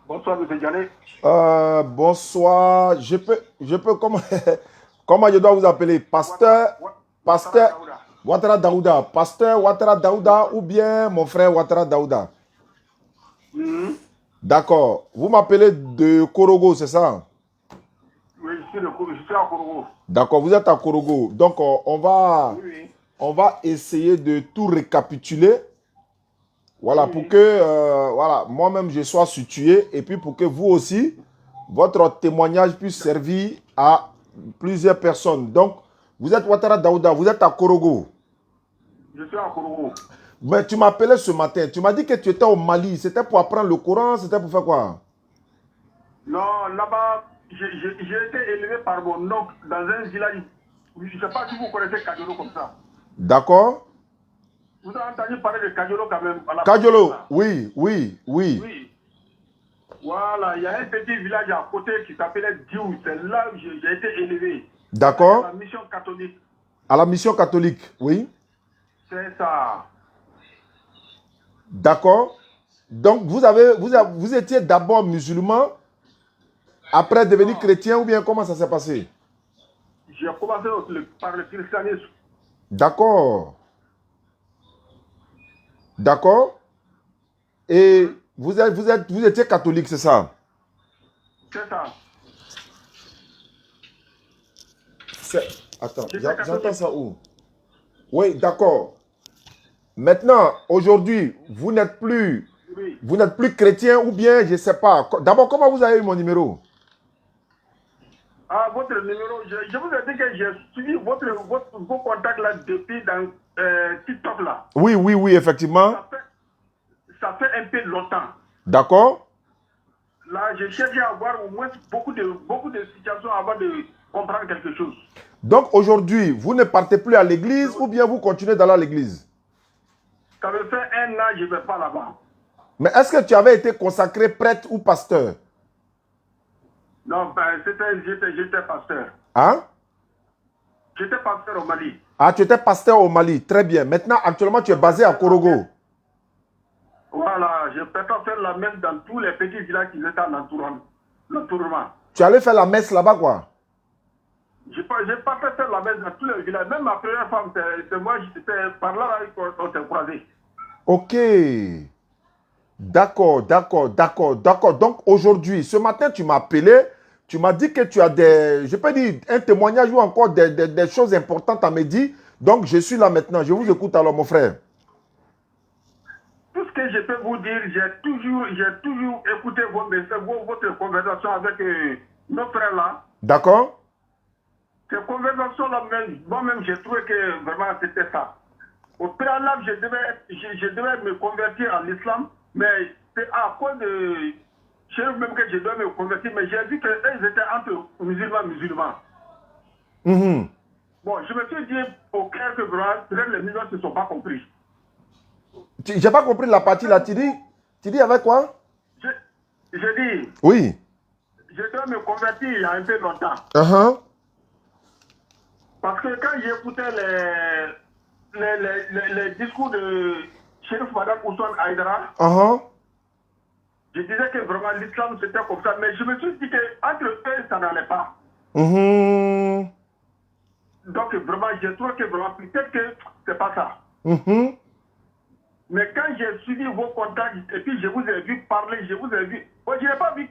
Bonsoir, M. Diané. Bonsoir. Comment, comment je dois vous appeler? Pasteur Ouattara Daouda. Pasteur Ouattara Daouda ou bien mon frère Ouattara Daouda? D'accord. Vous m'appelez de Korogo, c'est ça? Oui, je suis à Korogo. D'accord, vous êtes à Korogo. Donc, on va essayer de tout récapituler. Voilà, pour que voilà, moi-même je sois situé et puis pour que vous aussi, votre témoignage puisse servir à plusieurs personnes. Donc, vous êtes Ouattara Daouda, vous êtes à Korogo. Je suis à Korogo. Mais tu m'appelais ce matin, tu m'as dit que tu étais au Mali. C'était pour apprendre le Coran, c'était pour faire quoi? Non, là-bas, j'ai été élevé par mon oncle dans un village. Je ne sais pas si vous connaissez Kadiolo comme ça. D'accord. Vous avez entendu parler de Kadiolo quand même? Kadiolo, oui. Oui. Voilà, il y a un petit village à côté qui s'appelait Diou. C'est là où j'ai été élevé. D'accord. À la mission catholique. À la mission catholique, oui. C'est ça. D'accord. Donc, vous étiez d'abord musulman, après devenir chrétien ou bien comment ça s'est passé? J'ai commencé par le christianisme. D'accord. D'accord. Et vous étiez catholique, c'est ça? C'est ça. Attends, j'entends ça où? Oui, d'accord. Maintenant, aujourd'hui, vous n'êtes plus chrétien ou bien, je ne sais pas. D'abord, comment vous avez eu mon numéro? Ah, votre numéro, je vous ai dit que j'ai suivi vos contacts là depuis dans TikTok là. Oui, effectivement. Ça fait un peu longtemps. D'accord. Là, j'ai cherché à avoir au moins beaucoup de situations avant de comprendre quelque chose. Donc aujourd'hui, vous ne partez plus à l'église ou bien vous continuez d'aller à l'église? Ça me fait un an, je ne vais pas là-bas. Mais est-ce que tu avais été consacré prêtre ou pasteur? Non, ben, j'étais pasteur. Hein? J'étais pasteur au Mali. Ah, tu étais pasteur au Mali. Très bien. Maintenant, actuellement, tu es basé à Korogo. Voilà, je prétends faire la messe dans tous les petits villages qui étaient en l'entourement. Tu allais faire la messe là-bas, quoi? J'ai pas fait faire la messe dans tous les villages. Même ma première femme, c'est moi, j'étais par là qu'on s'est croisés. Ok. D'accord. Donc aujourd'hui, ce matin, tu m'as appelé. Tu m'as dit que tu as je peux dire, un témoignage ou encore des choses importantes à me dire. Donc, je suis là maintenant. Je vous écoute alors, mon frère. Tout ce que je peux vous dire, j'ai toujours écouté votre conversation avec nos frères là. D'accord. Ces conversations-là, moi-même, j'ai trouvé que vraiment c'était ça. Au préalable, je devais me convertir à l'islam, mais c'est à cause de chez eux même que je dois me convertir, mais j'ai vu qu'ils étaient entre musulmans. Bon, je me suis dit au clair que vraiment, peut-être les musulmans ne se sont pas compris. J'ai pas compris la partie là. Tu dis avec quoi? Je dis. Oui. Je dois me convertir il y a un peu longtemps. Parce que quand j'écoutais les discours de Chérif Madame Ousmane Haïdara, je disais que vraiment l'islam c'était comme ça. Mais je me suis dit qu'entre eux, ça n'allait pas. Donc vraiment, je trouve que vraiment, peut-être que c'est pas ça. Mais quand j'ai suivi vos contacts et puis je vous ai vu parler, je vous ai vu. Moi, je n'ai pas vu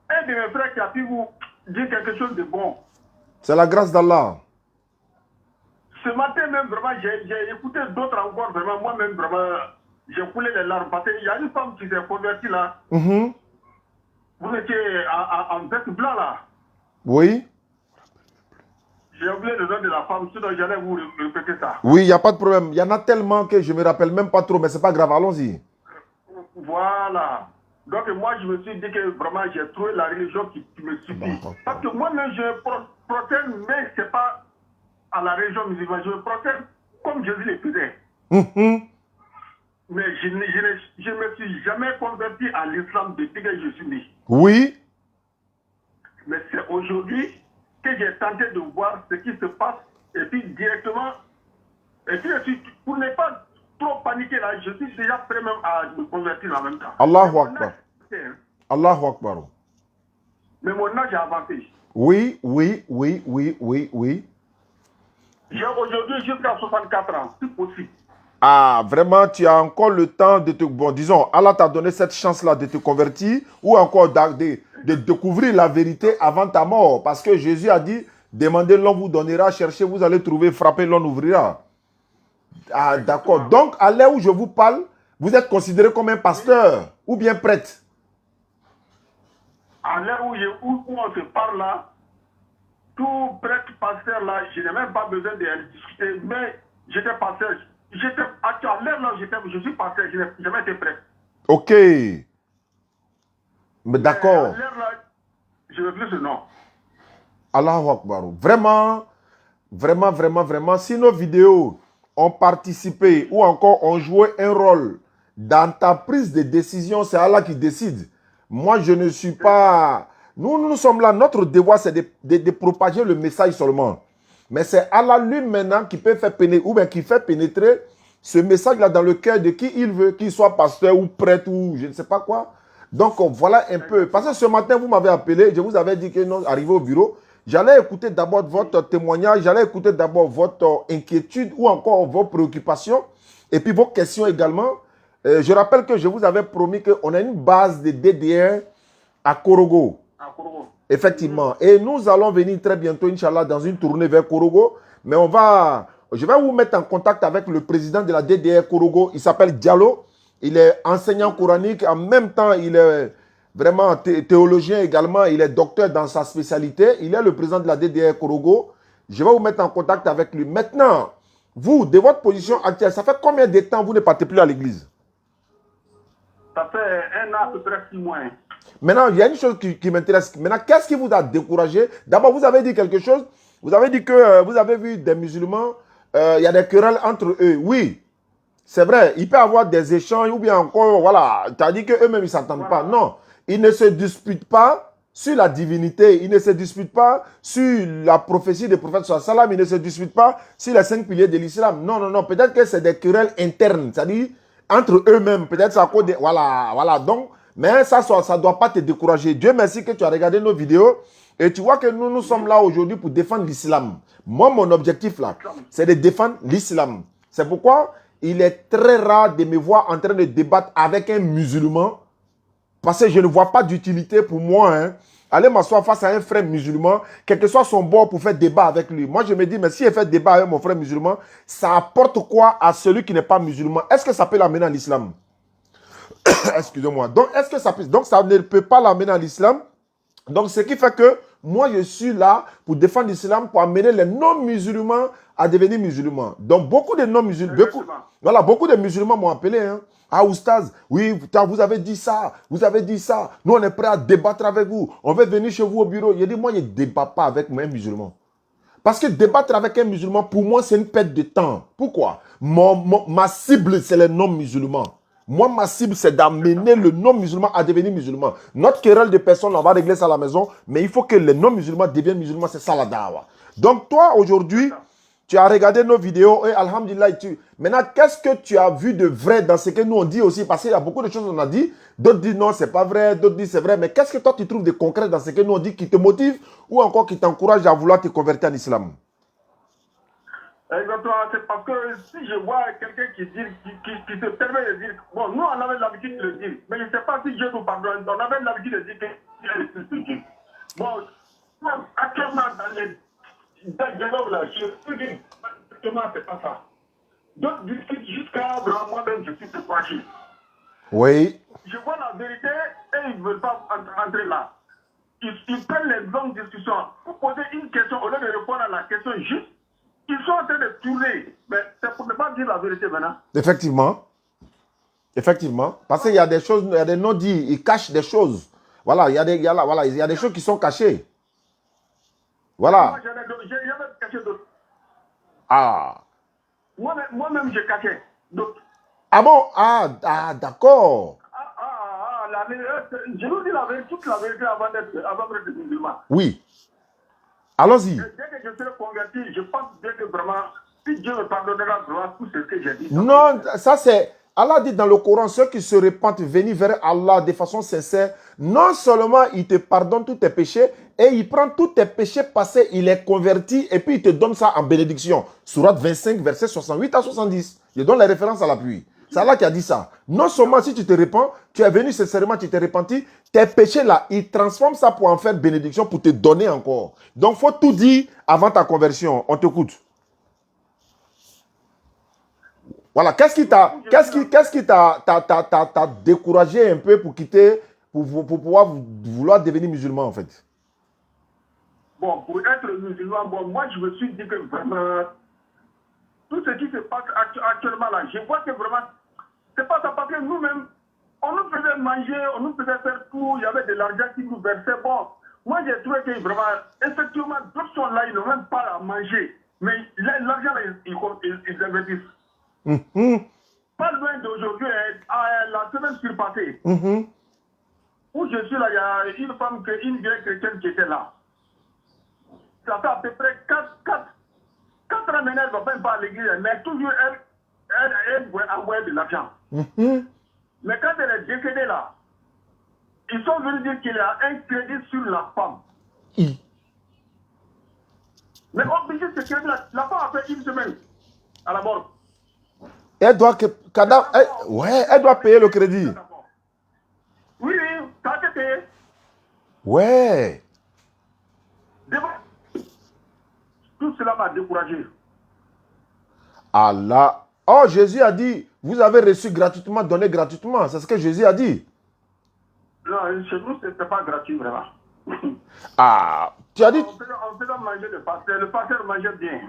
un de mes frères qui a pu vous dire quelque chose de bon. C'est la grâce d'Allah. Ce matin même, vraiment, j'ai écouté d'autres encore, vraiment, moi-même, vraiment, j'ai coulé les larmes. Parce qu'il y a une femme qui s'est convertie là. Vous étiez en veste blanc là. Oui. J'ai oublié le nom de la femme, sinon j'allais vous répéter ça. Oui, il n'y a pas de problème. Il y en a tellement que je ne me rappelle même pas trop, mais c'est pas grave, allons-y. Voilà. Donc moi, je me suis dit que vraiment, j'ai trouvé la religion qui me suffit. Parce que moi-même, je protège, mais ce n'est pas à la religion musulmane. Je me protège comme Jésus le faisait. Mais je ne me suis jamais converti à l'islam depuis que je suis né. Oui. Mais c'est aujourd'hui que j'ai tenté de voir ce qui se passe et puis directement Et puis, pour ne pas trop paniquer là, je suis déjà prêt même à me convertir en même temps. Allahu Akbar. Allahu Akbar. Mais mon âge a avancé. Oui, oui, oui, oui, oui, oui. J'ai aujourd'hui jusqu'à 64 ans, si possible. Ah, vraiment, tu as encore le temps de te... Bon, disons, Allah t'a donné cette chance-là de te convertir ou encore de découvrir la vérité avant ta mort. Parce que Jésus a dit, demandez, l'on vous donnera, cherchez, vous allez trouver, frappez, l'on ouvrira. Ah, d'accord. Donc, à l'heure où je vous parle, vous êtes considéré comme un pasteur ou bien prêtre? À l'heure où on se parle là, tout prêtre pasteur là, je n'ai même pas besoin de discuter, mais j'étais pasteur. À l'heure là, je suis pasteur, je n'ai jamais été prêtre. Ok. Mais d'accord. À l'heure là, je veux plus ce nom. Allahu Akbar. Vraiment, vraiment, vraiment, vraiment, si nos vidéos ont participé ou encore ont joué un rôle dans ta prise de décision, c'est Allah qui décide. Moi, je ne suis pas... Nous sommes là, notre devoir, c'est de propager le message seulement. Mais c'est Allah lui maintenant qui peut faire pénétrer, ou bien qui fait pénétrer ce message-là dans le cœur de qui il veut, qu'il soit pasteur ou prêtre ou je ne sais pas quoi. Donc, voilà un peu. Parce que ce matin, vous m'avez appelé, je vous avais dit que non, arrivé au bureau, j'allais écouter d'abord votre témoignage, j'allais écouter d'abord votre inquiétude ou encore vos préoccupations et puis vos questions également. Je rappelle que je vous avais promis qu'on a une base de DDR à Korogo. Effectivement. Et nous allons venir très bientôt, Inch'Allah, dans une tournée vers Korogo. Mais je vais vous mettre en contact avec le président de la DDR Korogo. Il s'appelle Diallo. Il est enseignant coranique. En même temps, il est vraiment théologien également. Il est docteur dans sa spécialité. Il est le président de la DDR Korogo. Je vais vous mettre en contact avec lui. Maintenant, vous, de votre position actuelle, ça fait combien de temps vous ne partez plus à l'église? Ça fait 1 an, à peu près 6 mois. Maintenant, il y a une chose qui m'intéresse. Maintenant, qu'est-ce qui vous a découragé? D'abord, vous avez dit quelque chose. Vous avez dit que vous avez vu des musulmans, il y a des querelles entre eux. Oui, c'est vrai. Il peut y avoir des échanges ou bien encore, voilà, tu as dit qu'eux-mêmes, ils ne s'entendent pas. Non, ils ne se disputent pas sur la divinité. Ils ne se disputent pas sur la prophétie des prophètes sallam. Ils ne se disputent pas sur les 5 piliers de l'islam. Non, non, non. Peut-être que c'est des querelles internes. C'est-à-dire entre eux-mêmes. Peut-être ça cause des... Voilà, voilà. Donc, mais ça ne doit pas te décourager. Dieu merci que tu as regardé nos vidéos et tu vois que nous sommes là aujourd'hui pour défendre l'islam. Moi, mon objectif là, c'est de défendre l'islam. C'est pourquoi il est très rare de me voir en train de débattre avec un musulman parce que je ne vois pas d'utilité pour moi. Aller m'asseoir face à un frère musulman, quel que soit son bord pour faire débat avec lui. Moi, je me dis, mais si je fais débat avec mon frère musulman, ça apporte quoi à celui qui n'est pas musulman? Est-ce que ça peut l'amener à l'islam? Excusez-moi. Donc, est-ce que ça peut... Donc, ça ne peut pas l'amener à l'islam. Donc, ce qui fait que moi, je suis là pour défendre l'islam, pour amener les non-musulmans à devenir musulmans. Donc, beaucoup de non-musulmans... Beaucoup de musulmans m'ont appelé. Ah, Oustaz, oui, vous avez dit ça, vous avez dit ça. Nous, on est prêt à débattre avec vous. On veut venir chez vous au bureau. Il a dit, moi, je ne débat pas avec un musulman. Parce que débattre avec un musulman, pour moi, c'est une perte de temps. Pourquoi? Ma cible, c'est les non-musulmans. Moi, ma cible, c'est d'amener le non-musulman à devenir musulman. Notre querelle de personnes, on va régler ça à la maison, mais il faut que les non-musulmans deviennent musulmans, c'est ça la dawa. Donc, toi, aujourd'hui, tu as regardé nos vidéos et alhamdulillah, maintenant, qu'est-ce que tu as vu de vrai dans ce que nous on dit aussi? Parce qu'il y a beaucoup de choses qu'on a dit, d'autres disent non, c'est pas vrai, d'autres disent c'est vrai, mais qu'est-ce que toi tu trouves de concret dans ce que nous on dit qui te motive ou encore qui t'encourage à vouloir te convertir en islam? Exactement, c'est parce que si je vois quelqu'un qui se permet de dire, bon, nous on avait l'habitude de le dire, mais je ne sais pas si Dieu nous pardonne, on avait l'habitude de dire qu'il est le plus Dieu. Bon, actuellement dans les dialogues là, je peux dire, exactement, c'est pas ça. D'autres discutent jusqu'à moi-même, je suis découragé. Oui. Je vois la vérité et ils ne veulent pas entrer là. Ils prennent les longues discussions pour poser une question au lieu de répondre à la question juste. Ils sont en train de tourner, mais c'est pour ne pas dire la vérité maintenant. Effectivement. Effectivement. Parce qu'il y a des choses, il y a des non-dits, ils cachent des choses. Voilà, il y a des choses qui sont cachées. Voilà. Moi, j'avais caché d'autres. Ah. Moi-même, j'ai caché d'autres. Ah bon? Ah, d'accord. Je vous dis la vérité, toute la vérité avant d'être musulman. Oui. Allons-y. Dès que je serai converti, je pense bien que vraiment, si Dieu me pardonnera vraiment tout ce que j'ai dit. Non, ça c'est... Allah dit dans le Coran, ceux qui se repentent, venir vers Allah de façon sincère, non seulement il te pardonne tous tes péchés, et il prend tous tes péchés passés, il les convertit, et puis il te donne ça en bénédiction. Sourate 25, versets 68 à 70. Je donne les références à l'appui. C'est Allah qui a dit ça. Non seulement si tu te repens, tu es venu sincèrement, tu t'es repenti, tes péchés là, il transforme ça pour en faire bénédiction, pour te donner encore. Donc il faut tout dire avant ta conversion. On t'écoute. Voilà, qu'est-ce qui t'a découragé un peu pour quitter, pour pouvoir vouloir devenir musulman en fait? Bon, pour être musulman, bon, moi je me suis dit que vraiment, tout ce qui se passe actuellement là, je vois que vraiment, c'est pas ça parce que nous-mêmes, on nous faisait manger, on nous faisait faire tout, il y avait de l'argent qui nous versait. Bon, moi j'ai trouvé que vraiment, effectivement, d'autres sont là, ils n'ont même pas à manger. Mais l'argent, ils investissent. Pas loin d'aujourd'hui, la semaine surpassée, où je suis là, il y a une femme, une vieille chrétienne qui était là. Ça fait à peu près 4 ans maintenant, elle ne va même pas à l'église, mais toujours elle envoie de l'argent. Mais quand elle est décédée là, ils sont venus dire qu'il y a un crédit sur la femme. Mais obligé ce crédit là, la femme a fait une semaine à la mort. Elle doit, elle doit payer le crédit. Oui, ça a été payé. Ouais. Tout cela m'a découragé. Allah. Oh, Jésus a dit, vous avez reçu gratuitement, donné gratuitement. C'est ce que Jésus a dit. Non, chez nous, ce n'était pas gratuit vraiment. Ah, tu as dit... On faisait manger le pasteur mangeait bien.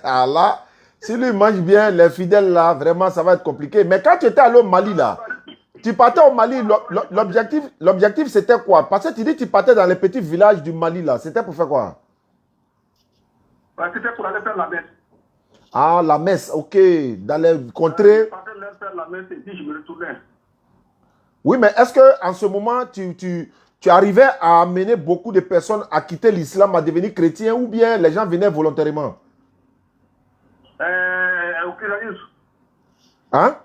Allah. Si lui mange bien, les fidèles là, vraiment, ça va être compliqué. Mais quand tu étais allé au Mali là, tu partais au Mali, l'objectif c'était quoi? Parce que tu dis que tu partais dans les petits villages du Mali là, c'était pour faire quoi? C'était pour aller faire la messe. Ah, la messe, ok. Dans les contrées. Je partais leur faire la messe et puis je me retournais. Oui, mais est-ce qu'en ce moment, tu arrivais à amener beaucoup de personnes à quitter l'islam, à devenir chrétien, ou bien les gens venaient volontairement? Au christianisme. Hein?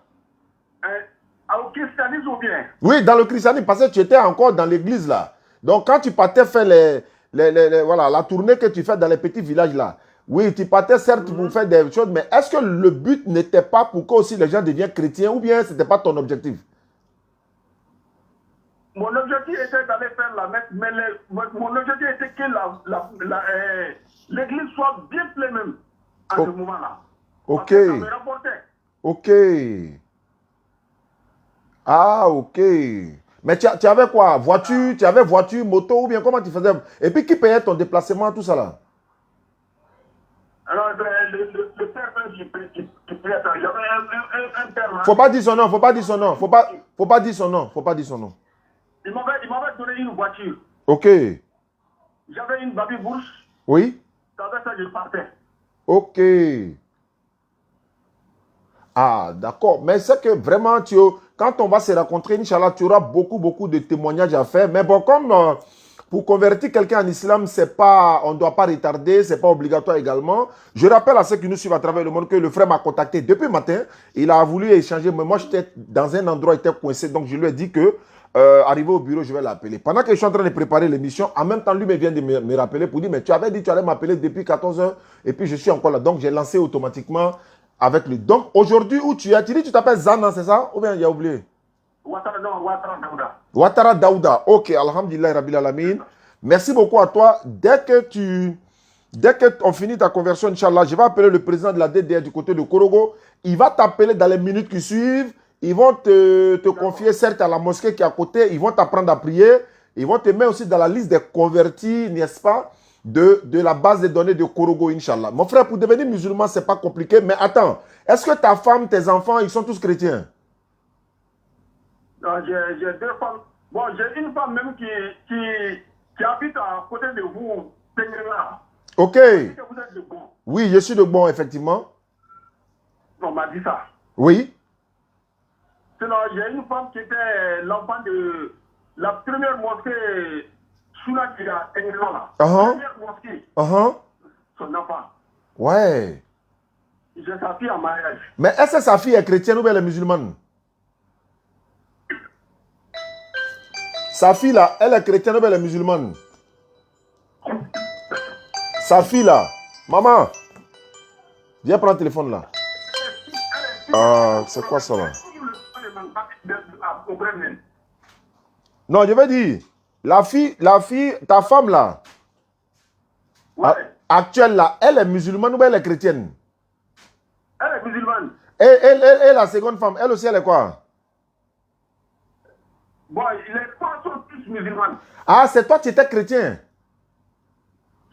Au christianisme ou bien? Oui, dans le christianisme, parce que tu étais encore dans l'église là. Donc, quand tu partais faire voilà, la tournée que tu fais dans les petits villages là, oui, tu partais certes pour faire des choses, mais est-ce que le but n'était pas pour que aussi les gens deviennent chrétiens, ou bien ce n'était pas ton objectif? Mon objectif était d'aller faire la messe, mais mon objectif était que l'église soit bien pleine même à ce moment-là. Ok. Ça me rapportait. Ok. Ah, ok. Mais tu avais quoi? Voiture, tu avais voiture, moto, ou bien comment tu faisais? Et puis qui payait ton déplacement, tout ça là? Alors, le père qui payait ça, j'avais un père là. Faut pas dire son nom, faut pas dire son nom. Faut pas dire son nom, faut pas dire son nom. Il m'avait donné une voiture. Ok. J'avais une baby bourse. Oui. Avec ça, je partais. Ok. Ah, d'accord. Mais c'est que vraiment, quand on va se rencontrer, Inch'Allah, tu auras beaucoup de témoignages à faire. Mais bon, comme pour convertir quelqu'un en islam, on ne doit pas retarder, ce n'est pas obligatoire également. Je rappelle à ceux qui nous suivent à travers le monde que le frère m'a contacté depuis le matin. Il a voulu échanger, mais moi, j'étais dans un endroit, il était coincé. Donc, je lui ai dit que, arrivé au bureau, je vais l'appeler. Pendant que je suis en train de préparer l'émission, en même temps, lui me vient de me rappeler pour dire, mais tu avais dit que tu allais m'appeler depuis 14 h et puis je suis encore là. Donc, j'ai lancé automatiquement avec lui. Donc, aujourd'hui, où tu es, tu dis tu t'appelles Zana, c'est ça? Ou bien il a oublié? Ouattara Daouda. Ouattara Daouda. Ok, alhamdulillah, Rabbil Alamin. Merci beaucoup à toi. Dès que on finit ta conversion, Inch'Allah, je vais appeler le président de la DDR du côté de Korogo. Il va t'appeler dans les minutes qui suivent. Ils vont te confier, certes, à la mosquée qui est à côté. Ils vont t'apprendre à prier. Ils vont te mettre aussi dans la liste des convertis, n'est-ce pas, de la base de données de Korogo, Inch'Allah. Mon frère, pour devenir musulman, ce n'est pas compliqué. Mais attends, est-ce que ta femme, tes enfants, ils sont tous chrétiens? Non, j'ai 2 femmes. Bon, j'ai une femme même qui habite à côté de vous, Tengrela. Ok. Vous êtes de bon. Oui, je suis de bon, effectivement. On m'a dit ça. Oui. Sinon, j'ai une femme qui était l'enfant de la première mosquée Souna qui a Tengrela. La première mosquée. Son enfant. Ouais. J'ai sa fille en mariage. Mais est-ce que sa fille est chrétienne ou bien elle est musulmane? Sa fille là, elle est chrétienne ou bien elle est musulmane? Sa fille là. Maman, viens prendre le téléphone là. C'est quoi ça là? Non, je veux dire, la fille, ta femme là, Ouais. actuelle là, elle est musulmane ou bien elle est chrétienne? Elle est musulmane. Et la seconde femme, elle aussi, elle est quoi? Bon, les trois sont tous musulmans. Ah, c'est toi qui étais chrétien.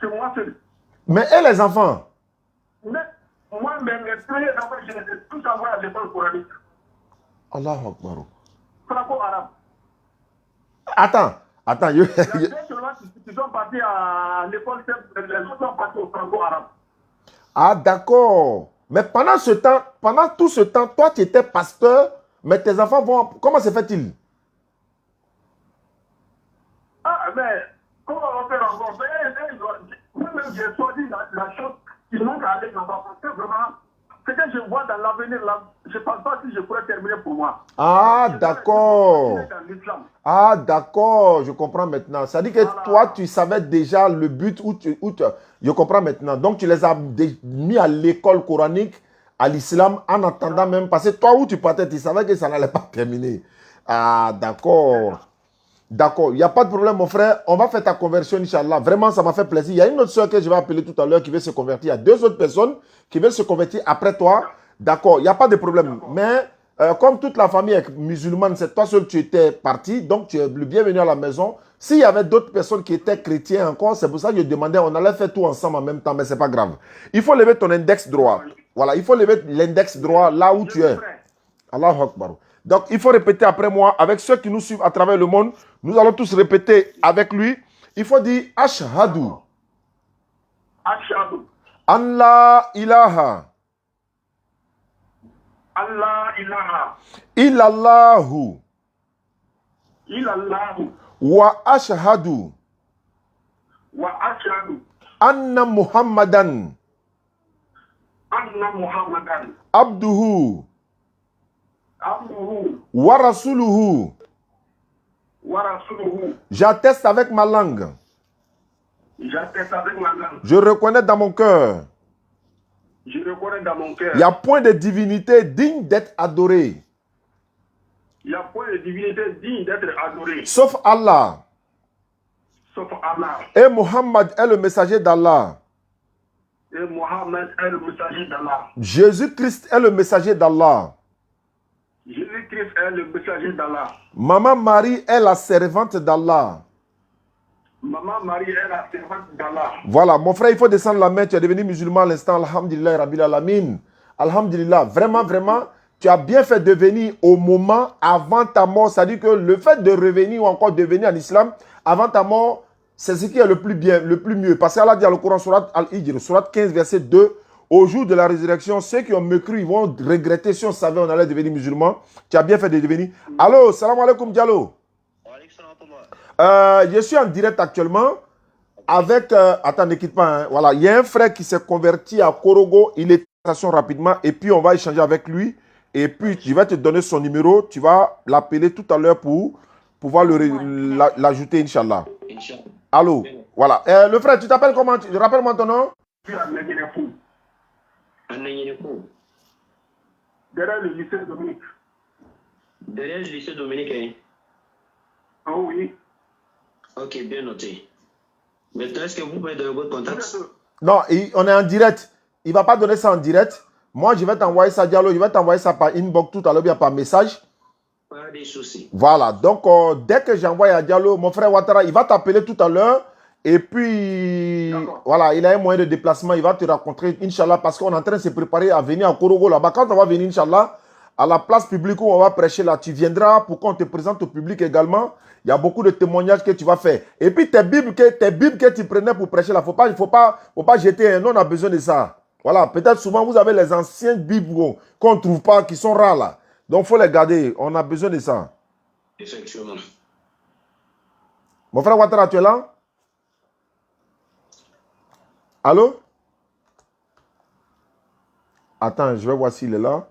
C'est moi seul. Mais et les enfants? Mais moi-même, les premiers enfants, je les ai tous envoyés à l'école coranique. Allahu Akbar. Franco-arabe. Attends. Il y a deux seulement qui sont partis à l'école, les autres sont partis au franco-arabe. Ah, d'accord. Mais pendant tout ce temps, toi, tu étais pasteur, mais tes enfants vont... Comment se fait-il? Ah, mais comment on fait encore? Moi-même, j'ai choisi la chose qui manque à aller là-bas. Parce que vraiment, ce que je vois dans l'avenir, là, je ne pense pas si je pourrais terminer pour moi. Ah, d'accord. Ah, d'accord. Je comprends maintenant. Ça dit que voilà. Toi, tu savais déjà le but je comprends maintenant. Donc, tu les as mis à l'école coranique, à l'islam, en attendant même. Parce que toi, où tu partais, tu savais que ça n'allait pas terminer. Ah, d'accord. D'accord, il n'y a pas de problème, mon frère. On va faire ta conversion, Inch'Allah. Vraiment, ça m'a fait plaisir. Il y a une autre soeur que je vais appeler tout à l'heure qui veut se convertir. Il y a deux autres personnes qui veulent se convertir après toi. D'accord, il n'y a pas de problème. Mais comme toute la famille est musulmane, c'est toi seul qui étais parti. Donc, tu es le bienvenu à la maison. S'il y avait d'autres personnes qui étaient chrétiens encore, c'est pour ça que je demandais, on allait faire tout ensemble en même temps, mais ce n'est pas grave. Il faut lever ton index droit. Voilà, il faut lever l'index droit là où tu es. Allahu Akbar. Donc, il faut répéter après moi, avec ceux qui nous suivent à travers le monde. Nous allons tous répéter avec lui. Il faut dire Ashhadu. Ashhadu. Allah ilaha. Allah ilaha. Illallahu. Illallahu. Wa ashhadu. Wa ashhadu. Anna Muhammadan. Anna Muhammadan. Abduhu. Abduhu. Wa rasuluhu. Wa rasuluhu. J'atteste avec ma langue. J'atteste avec ma langue. Je reconnais dans mon cœur. Je reconnais dans mon cœur. Il n'y a point de divinité digne d'être adorée. Il n'y a point de divinité digne d'être adorée. Sauf Allah. Sauf Allah. Et Muhammad est le messager d'Allah. Et Mohammed est le messager d'Allah. Jésus-Christ est le messager d'Allah. Jésus-Christ est le messager d'Allah. Maman Marie est la servante d'Allah. Maman Marie est la servante d'Allah. Voilà, mon frère, il faut descendre la main. Tu es devenu musulman à l'instant. Alhamdulillah, Rabbil Alamin. Alhamdulillah. Vraiment, tu as bien fait de venir au moment avant ta mort. C'est-à-dire que le fait de revenir ou encore de venir en islam avant ta mort, c'est ce qui est le plus bien, le plus mieux. Parce qu'Allah dit dans le Coran, Surat Al-Hijr, Surat 15, verset 2, au jour de la résurrection, ceux qui ont me cru, ils vont regretter si on savait on allait devenir musulman. Tu as bien fait de devenir. Allô, salam alaikum Diallo. Je suis en direct actuellement avec... attends, ne quitte pas. Hein. Voilà, il y a un frère qui s'est converti à Korogo. Il est rapidement et puis on va échanger avec lui. Et puis, je vais te donner son numéro. Tu vas l'appeler tout à l'heure pour pouvoir l'ajouter, Inch'Allah. Allô, voilà. Le frère, tu t'appelles comment? Rappelle-moi ton nom. Derrière le lycée Dominique. Derrière le lycée Dominique, hein? Oh oui. Ok, bien noté. Maintenant, est-ce que vous pouvez donner votre contact? Non, on est en direct. Il ne va pas donner ça en direct. Moi, je vais t'envoyer ça, Diallo. Je vais t'envoyer ça par inbox tout à l'heure, bien par message. Pas des soucis. Voilà. Donc, dès que j'envoie à Diallo, mon frère Ouattara, il va t'appeler tout à l'heure. Et puis, voilà, il a un moyen de déplacement. Il va te rencontrer, Inch'Allah, parce qu'on est en train de se préparer à venir à Korogo là-bas. Quand on va venir, Inch'Allah, à la place publique où on va prêcher là, tu viendras pour qu'on te présente au public également. Il y a beaucoup de témoignages que tu vas faire. Et puis, tes bibles que tu prenais pour prêcher là, il ne faut pas jeter. Nous, on a besoin de ça. Voilà, peut-être souvent, vous avez les anciennes bibles qu'on ne trouve pas, qui sont rares là. Donc, il faut les garder. On a besoin de ça. Effectivement. Mon frère Ouattara, tu es là? Allô? Attends, je vais voir s'il est là.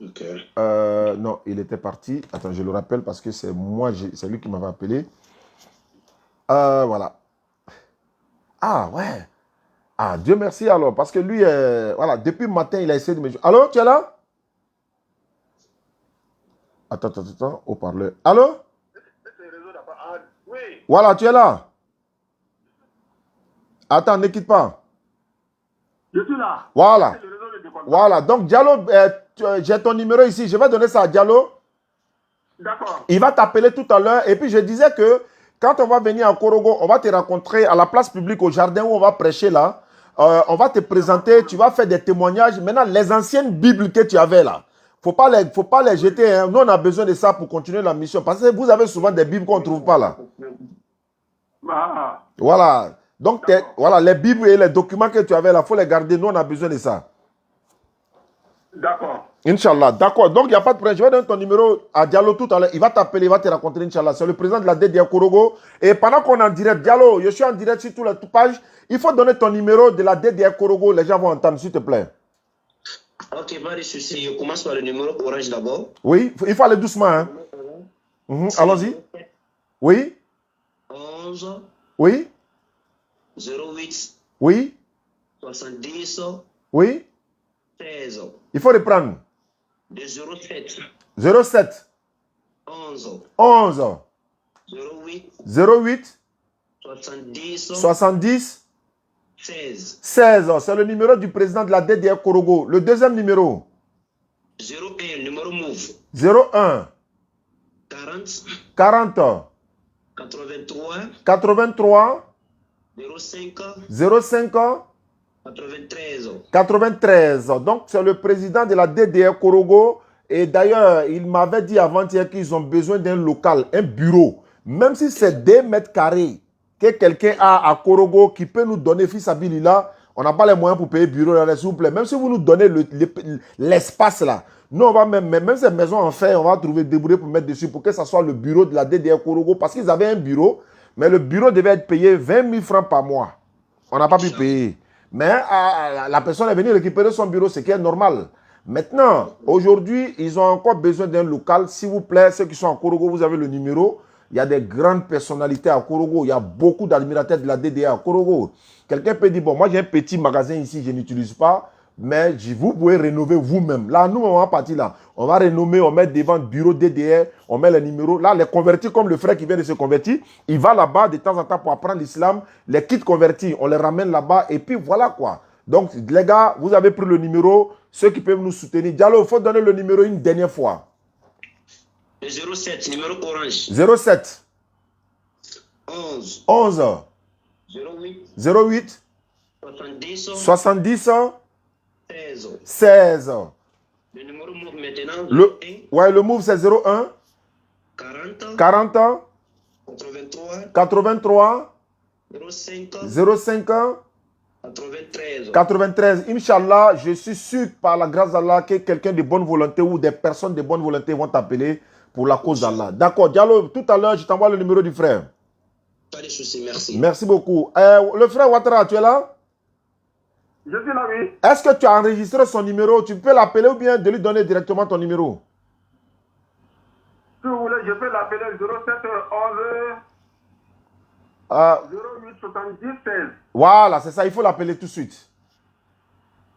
Ok. Non, il était parti. Attends, je le rappelle parce que c'est moi, c'est lui qui m'avait appelé. Voilà. Ah, ouais. Ah, Dieu merci alors. Parce que lui, voilà, depuis le matin, il a essayé de me... Allô, tu es là? Attends, haut-parleur. Allô? Oui, Voilà, tu es là? Attends, ne quitte pas. je suis là. Voilà. C'est le réseau de déconcentré. Voilà. Donc, Diallo, j'ai ton numéro ici. Je vais donner ça à Diallo. D'accord. Il va t'appeler tout à l'heure. Et puis, je disais que quand on va venir à Korogo, on va te rencontrer à la place publique, au jardin où on va prêcher là. On va te présenter. Tu vas faire des témoignages. Maintenant, les anciennes Bibles que tu avais là, faut pas les jeter. Hein. Nous, on a besoin de ça pour continuer la mission. Parce que vous avez souvent des Bibles qu'on ne trouve pas là. Ah, Voilà. Donc, voilà, les Bibles et les documents que tu avais là, il faut les garder. Nous, on a besoin de ça. d'accord. Inch'Allah, d'accord. Donc, il n'y a pas de problème. Je vais donner ton numéro à Diallo tout à l'heure. Il va t'appeler, il va te rencontrer, Inch'Allah. C'est le président de la DDA Korogo. Et pendant qu'on est en direct, Diallo, je suis en direct sur toutes les pages. Il faut donner ton numéro de la DDA Korogo. Les gens vont entendre, s'il te plaît. Ok, pas de souci. Je commence par le numéro orange d'abord. Oui, il faut aller doucement. Hein. Allons-y. Oui, 11 oui, 08 oui, 70 oui. 16 Il faut reprendre. de 07 07 11 11 08 08 70 70 16 16. C'est le numéro du président de la DDR Korogo. Le deuxième numéro. 01 numéro move 01 40 40 83 83 05 05 93 93. Donc, c'est le président de la DDR Korogo. Et d'ailleurs, il m'avait dit avant-hier qu'ils ont besoin d'un local, un bureau. Même si c'est 2 mètres carrés que quelqu'un a à Korogo qui peut nous donner, fils Abilila, on n'a pas les moyens pour payer bureau, s'il vous plaît. Même si vous nous donnez l'espace là, nous, on va même ces maisons en fer, on va trouver débrouiller pour mettre dessus pour que ça soit le bureau de la DDR Korogo. Parce qu'ils avaient un bureau, mais le bureau devait être payé 20 000 francs par mois. On n'a pas pu payer. Mais la personne est venue récupérer son bureau, ce qui est normal. Maintenant, aujourd'hui, ils ont encore besoin d'un local. S'il vous plaît, ceux qui sont à Korogo, vous avez le numéro. Il y a des grandes personnalités à Korogo. Il y a beaucoup d'admirateurs de la DDA à Korogo. Quelqu'un peut dire, bon, moi j'ai un petit magasin ici, je n'utilise pas. Mais vous pouvez rénover vous-même. Là, nous, on va partir là. On va rénover, on met devant le bureau DDR, on met les numéros. Là, les convertis, comme le frère qui vient de se convertir, il va là-bas de temps en temps pour apprendre l'islam. Les kits convertis, on les ramène là-bas. Et puis voilà quoi. Donc, les gars, vous avez pris le numéro. Ceux qui peuvent nous soutenir. Diallo, il faut donner le numéro une dernière fois. Le 07 numéro orange 07 11 11 08 08 70 70 16 16. Le numéro move maintenant Le move c'est 01 40 40 83 83 05 05 93 93. Inch'Allah, je suis sûr par la grâce d'Allah que quelqu'un de bonne volonté ou des personnes de bonne volonté vont t'appeler pour la cause d'Allah. D'accord, Diallo, tout à l'heure, je t'envoie le numéro du frère. Pas de soucis, merci. Merci beaucoup. Le frère Ouattara, tu es là? Je suis là, oui. Est-ce que tu as enregistré son numéro? Tu peux l'appeler ou bien de lui donner directement ton numéro? Si vous voulez, je peux l'appeler 07 11 08 70 16. Voilà, c'est ça, il faut l'appeler tout de suite.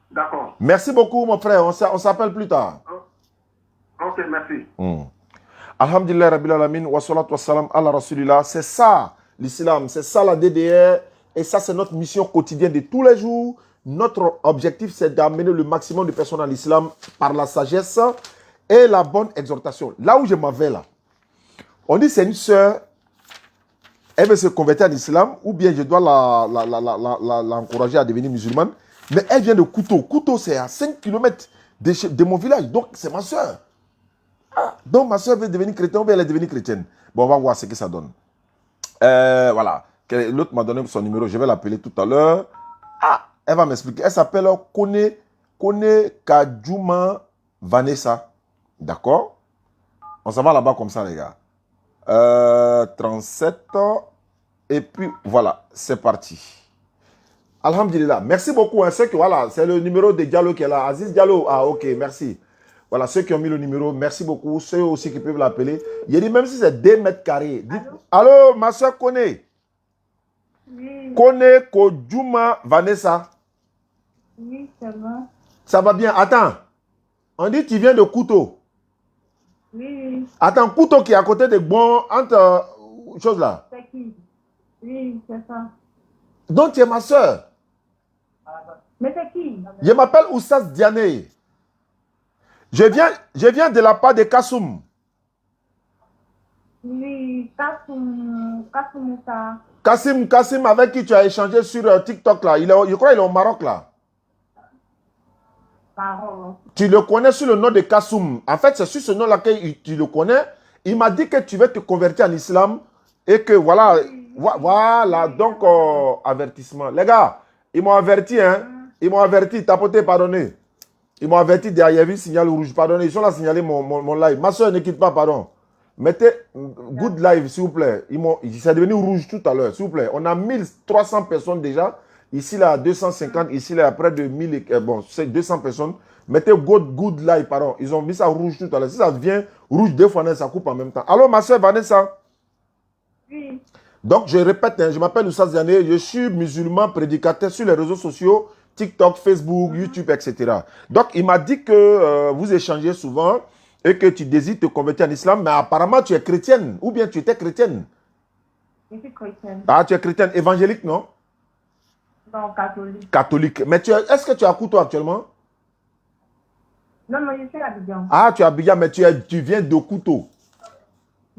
D'accord. Merci beaucoup, mon frère. On s'appelle plus tard. Ok, merci. Alhamdulillah, Rabbil Alamin, wa salatu wa salam ala Rasulillah. C'est ça l'islam, c'est ça la DDR. Et ça, c'est notre mission quotidienne de tous les jours. Notre objectif, c'est d'amener le maximum de personnes à l'islam par la sagesse et la bonne exhortation. Là où je m'en vais, là, on dit c'est une sœur, elle veut se convertir à l'islam, ou bien je dois l'encourager à devenir musulmane. Mais elle vient de Kouto. Kouto, c'est à 5 km de mon village. Donc, c'est ma sœur. Donc, ma soeur veut devenir chrétienne ou bien elle est devenue chrétienne. Bon, on va voir ce que ça donne. Voilà. L'autre m'a donné son numéro. Je vais l'appeler tout à l'heure. Elle va m'expliquer. Elle s'appelle Kone Kajuma Vanessa. D'accord? On s'en va là-bas comme ça, les gars. 37. Et puis, voilà. C'est parti. Alhamdulillah. Merci beaucoup. Hein. C'est que voilà, c'est le numéro de Diallo qui est là. Aziz Diallo. Ah, ok, merci. Voilà, ceux qui ont mis le numéro, merci beaucoup. Ceux aussi qui peuvent l'appeler. Il dit même si c'est 2 mètres carrés. Dites, allô, ma soeur Kone. Oui. Kone Kojuma Vanessa. Oui, ça va. Ça va bien. Attends. On dit tu viens de Couteau. Oui. Attends, Couteau qui est à côté de Bon, entre choses là. C'est qui? Oui, c'est ça. Donc tu es ma soeur. Mais c'est qui? Je m'appelle Oussas Diané. Je viens de la part de Kassoum. Oui, Kassoumoussa. Kassim avec qui tu as échangé sur TikTok là. Je crois qu'il est au Maroc là. Parole. Tu le connais sous le nom de Kassoum. En fait, c'est sur ce nom-là que tu le connais. Il m'a dit que tu veux te convertir en islam et que voilà. Voilà, donc avertissement. Les gars, ils m'ont averti, hein. Ils m'ont averti, tapoter, pardonnez. Ils m'ont averti derrière le signal rouge, pardonnez. Ils sont là à signaler mon live. Ma soeur, ne quitte pas, pardon. Mettez good live, s'il vous plaît. C'est devenu rouge tout à l'heure, s'il vous plaît. On a 1300 personnes déjà. Ici, là, 250. Ici, là, près de 1000. Bon, c'est 200 personnes. Mettez good live, pardon. Ils ont mis ça rouge tout à l'heure. Si ça devient rouge deux fois, ça coupe en même temps. Allô, ma soeur Vanessa? Oui. Donc, je répète, hein, je m'appelle Oussas Diané. Je suis musulman prédicateur sur les réseaux sociaux, TikTok, Facebook, YouTube, etc. Donc, il m'a dit que vous échangez souvent et que tu désires te convertir en islam, mais apparemment, tu es chrétienne. Ou bien tu étais chrétienne. Je suis chrétienne. Ah, tu es chrétienne évangélique, non? Non, catholique. Catholique. Mais est-ce que tu es à Couteau actuellement? Non, je suis à Abidjan. Ah, tu es à Abidjan, mais tu viens de Couteau.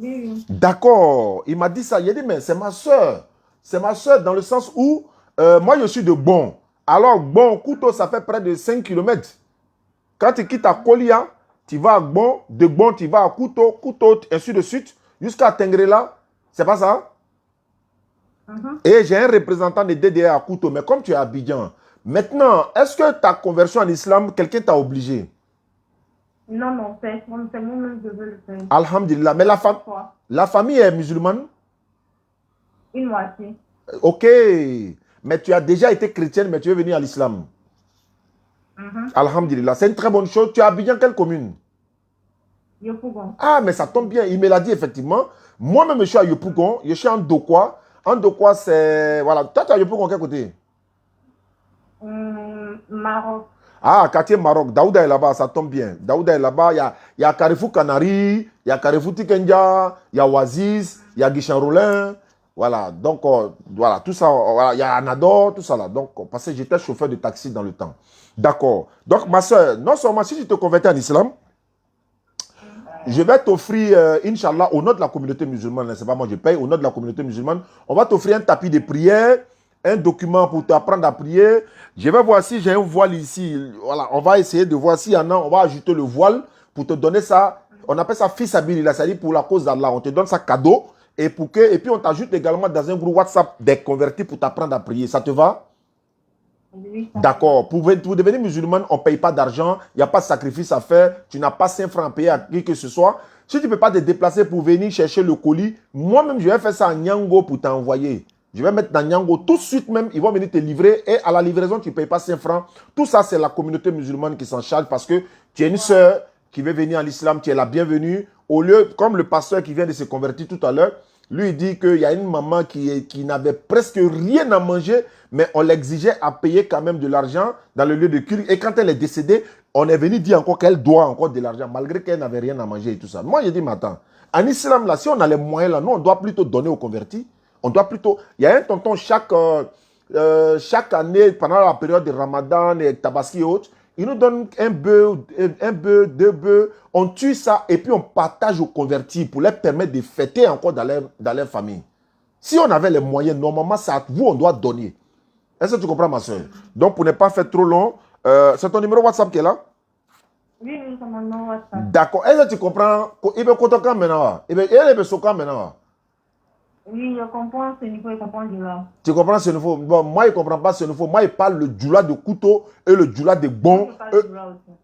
Oui. D'accord. Il m'a dit ça. Il a dit, mais c'est ma soeur. C'est ma soeur dans le sens où moi, je suis de Bon. Alors, Bon, Couteau, ça fait près de 5 km. Quand tu quittes à Kolia, tu vas à Bon. De Bon, tu vas à Couteau. Couteau, ainsi de suite. Jusqu'à Tengrela. C'est pas ça? Et j'ai un représentant de DDR à Couteau. Mais comme tu es à Abidjan, maintenant, est-ce que ta conversion en islam, quelqu'un t'a obligé? Non, c'est moi-même qui veux le faire. Alhamdulillah. Mais la famille est musulmane? Une moitié. Ok. Mais tu as déjà été chrétienne, mais tu veux venir à l'islam. Alhamdulillah. C'est une très bonne chose. Tu es à Abidjan, quelle commune? Yopougon. Ah, mais ça tombe bien. Il me l'a dit effectivement. Moi-même, je suis à Yopougon. Je suis en Dokwa. En Dokwa, c'est... Voilà. Toi, tu es à Yopougon, quel côté? Maroc. Ah, quartier Maroc. Daouda est là-bas, ça tombe bien. Daouda est là-bas. Il y a Carrefour Canary, il y a Carrefour Tikenja, il y a Oasis, il y a Guichan Rollin. Voilà. Donc, voilà, tout ça. Voilà. Il y a Anador, tout ça là. Donc, parce que j'étais chauffeur de taxi dans le temps. D'accord. Donc, ma soeur, non seulement si tu te convertis en islam, je vais t'offrir, Inch'Allah, au nom de la communauté musulmane, c'est pas moi, je paye, au nom de la communauté musulmane, on va t'offrir un tapis de prière, un document pour t'apprendre à prier. Je vais voir si j'ai un voile ici. Voilà, on va essayer de voir s'il y en a, on va ajouter le voile pour te donner ça. On appelle ça fils habilillah, c'est-à-dire pour la cause d'Allah. On te donne ça cadeau et puis on t'ajoute également dans un groupe WhatsApp des convertis pour t'apprendre à prier. Ça te va? Oui, D'accord. Pour devenir musulman, on ne paye pas d'argent. Il n'y a pas de sacrifice à faire. Tu n'as pas 5 francs à payer à qui que ce soit. Si tu ne peux pas te déplacer pour venir chercher le colis, moi-même, je vais faire ça à Nyango pour t'envoyer. Je vais mettre dans Nyango tout de suite même. Ils vont venir te livrer. Et à la livraison, tu ne payes pas 5 francs. Tout ça, c'est la communauté musulmane qui s'en charge parce que tu es une sœur qui veut venir à l'islam. Tu es la bienvenue. Au lieu, comme le pasteur qui vient de se convertir tout à l'heure, lui, il dit qu'il y a une maman qui n'avait presque rien à manger, mais on l'exigeait à payer quand même de l'argent dans le lieu de culte. Et quand elle est décédée, on est venu dire encore qu'elle doit encore de l'argent, malgré qu'elle n'avait rien à manger et tout ça. Moi, j'ai dit, mais attends, en islam, là, si on a les moyens, là, nous, on doit plutôt donner aux convertis. On doit plutôt... Il y a un tonton chaque année, pendant la période de Ramadan et Tabaski et autres, il nous donne un bœuf, 2 bœufs, on tue ça et puis on partage aux convertis pour leur permettre de fêter encore dans leur famille. Si on avait les moyens, normalement, c'est à vous, on doit donner. Est-ce que tu comprends, ma soeur? Donc, pour ne pas faire trop long, c'est ton numéro WhatsApp qui est là? Oui, c'est mon nom WhatsApp. D'accord. Est-ce que tu comprends? Il veut quand maintenant? Il veut maintenant? Oui, je comprends ce niveau, je comprends du là. Tu comprends ce niveau? Bon, moi, il ne comprend pas ce niveau. Moi, il parle le djoula de couteau et le djoula de bon.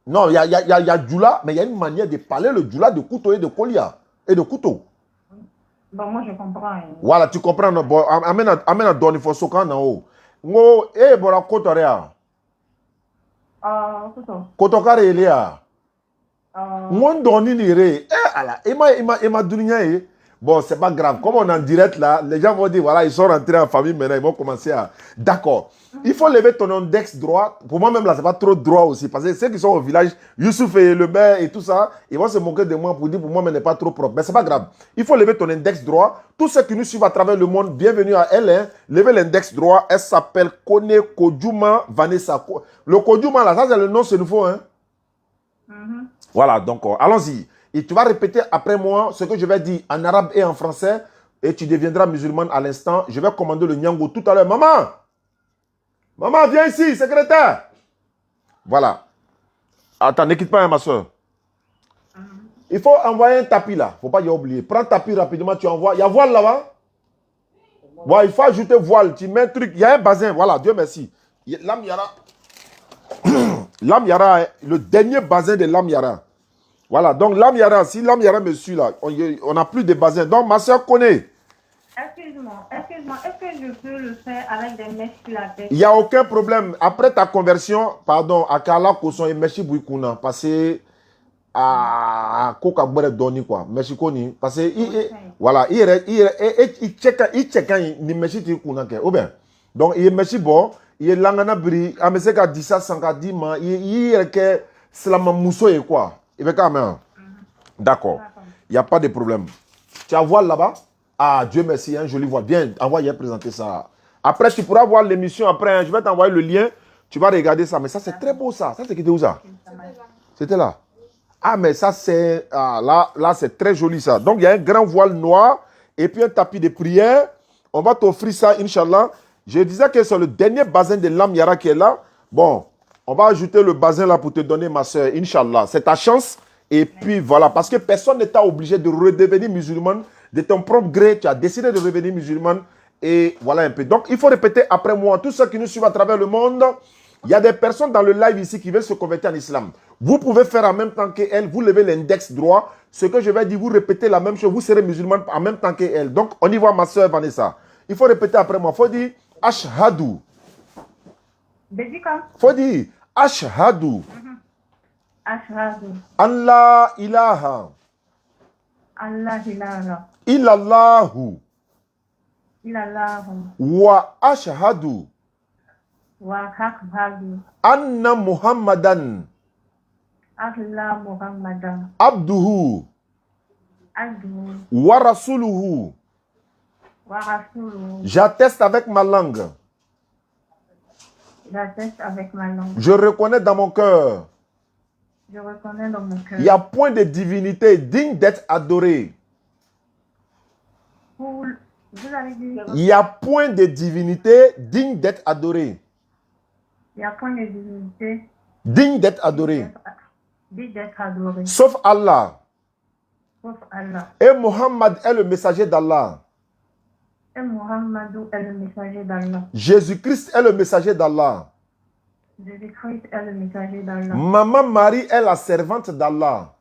Non, il y a djoula, mais il y a une manière de parler le djoula de couteau et de colia et de couteau. Bon, moi, je comprends. Hein. Voilà, tu comprends. Bon, amène à donner, il faut sokan en haut. Ngo, eh, bora kotorea. Kotokare elia. Ngo doni nire. Ala, ima dunia eh. Bon, c'est pas grave. Comme on est en direct là, les gens vont dire, voilà, ils sont rentrés en famille maintenant, ils vont commencer à... D'accord. Il faut lever ton index droit. Pour moi même là, c'est pas trop droit aussi. Parce que ceux qui sont au village, Youssouf et le maire et tout ça, ils vont se moquer de moi pour dire, pour moi, mais n'est pas trop propre. Mais c'est pas grave. Il faut lever ton index droit. Tous ceux qui nous suivent à travers le monde, bienvenue à elle. Hein. Levez l'index droit. Elle s'appelle Kone Kodjouma Vanessa. Le Kodjouma là, ça c'est le nom, c'est nouveau. Hein. Voilà, donc allons-y. Et tu vas répéter après moi ce que je vais dire en arabe et en français. Et tu deviendras musulmane à l'instant. Je vais commander le Nyango tout à l'heure. Maman! Maman, viens ici, secrétaire! Voilà. Attends, ne quitte pas, hein, ma soeur. Il faut envoyer un tapis là. Il ne faut pas y oublier. Prends le tapis rapidement, tu envoies. Il y a voile là-bas? Ouais, il faut ajouter voile. Tu mets un truc. Il y a un bazin. Voilà, Dieu merci. L'Amyara. L'Amyara, le dernier bazin de l'Amyara. Voilà, donc l'Amyara, si l'Amyara me suit là, on n'a plus de bazin. Donc ma soeur connaît. Excuse-moi, est-ce que je peux le faire avec des mèches sur la tête? Il n'y a aucun problème. Après ta conversion, pardon, à Kala Koson et Meshi Bouikouna, passé à Koka Bore Doni, quoi. Meshi Koni, passé, voilà, il check ni Meshi Tikuna, ou bien. Donc, il est Meshi bon, il est Langana Bri, à Meseka Dissa Sankadima, il est que Slama Mousso et quoi. Il va quand même. D'accord. Il n'y a pas de problème. Tu as voile là-bas? Ah, Dieu merci, un joli voile. Bien, envoie présenter ça. Après, tu pourras voir l'émission après. Hein. Je vais t'envoyer le lien. Tu vas regarder ça. Mais ça, c'est très beau, ça. Ça, c'était où, ça? C'était là. Ah, mais ça, c'est... Ah, là c'est très joli, ça. Donc, il y a un grand voile noir et puis un tapis de prière. On va t'offrir ça, Inch'Allah. Je disais que c'est le dernier bazin de l'Amyara qui est là. Bon, on va ajouter le bazin là pour te donner, ma soeur, Inch'Allah. C'est ta chance. Et puis, voilà. Parce que personne n'est obligé de redevenir musulman. De ton propre gré, tu as décidé de revenir musulman. Et voilà un peu. Donc, il faut répéter après moi. Tous ceux qui nous suivent à travers le monde, il y a des personnes dans le live ici qui veulent se convertir en islam. Vous pouvez faire en même temps qu'elle. Vous levez l'index droit. Ce que je vais dire, vous répétez la même chose. Vous serez musulman en même temps qu'elle. Donc, on y voit ma soeur Vanessa. Il faut répéter après moi. Il faut dire Ashhadu. Il faut dire Ashhadu. Ashhadu. Allah ilaha. Allah ilaha. Illallahu. Illallahu. Wa ashhadu. Wa akbadu. Anna Muhammadan. Allah Muhammadan. Abduhu. Abduhu. Wa rasuluhu. Wa rasuluhu. J'atteste avec ma langue. J'atteste avec ma langue. Je reconnais dans mon cœur. Je reconnais dans mon cœur. Il n'y a point de divinité digne d'être adorée. Vous avez dit. Il n'y a point de divinité digne d'être adorée. Il n'y a point de divinité Digne d'être adorée. digne d'être adoré. Sauf Allah. Sauf Allah. Et Mohammed est le messager d'Allah. Et Muhammadou est le messager d'Allah. Jésus-Christ est le messager d'Allah. Jésus-Christ est le messager d'Allah. Maman Marie est la servante d'Allah.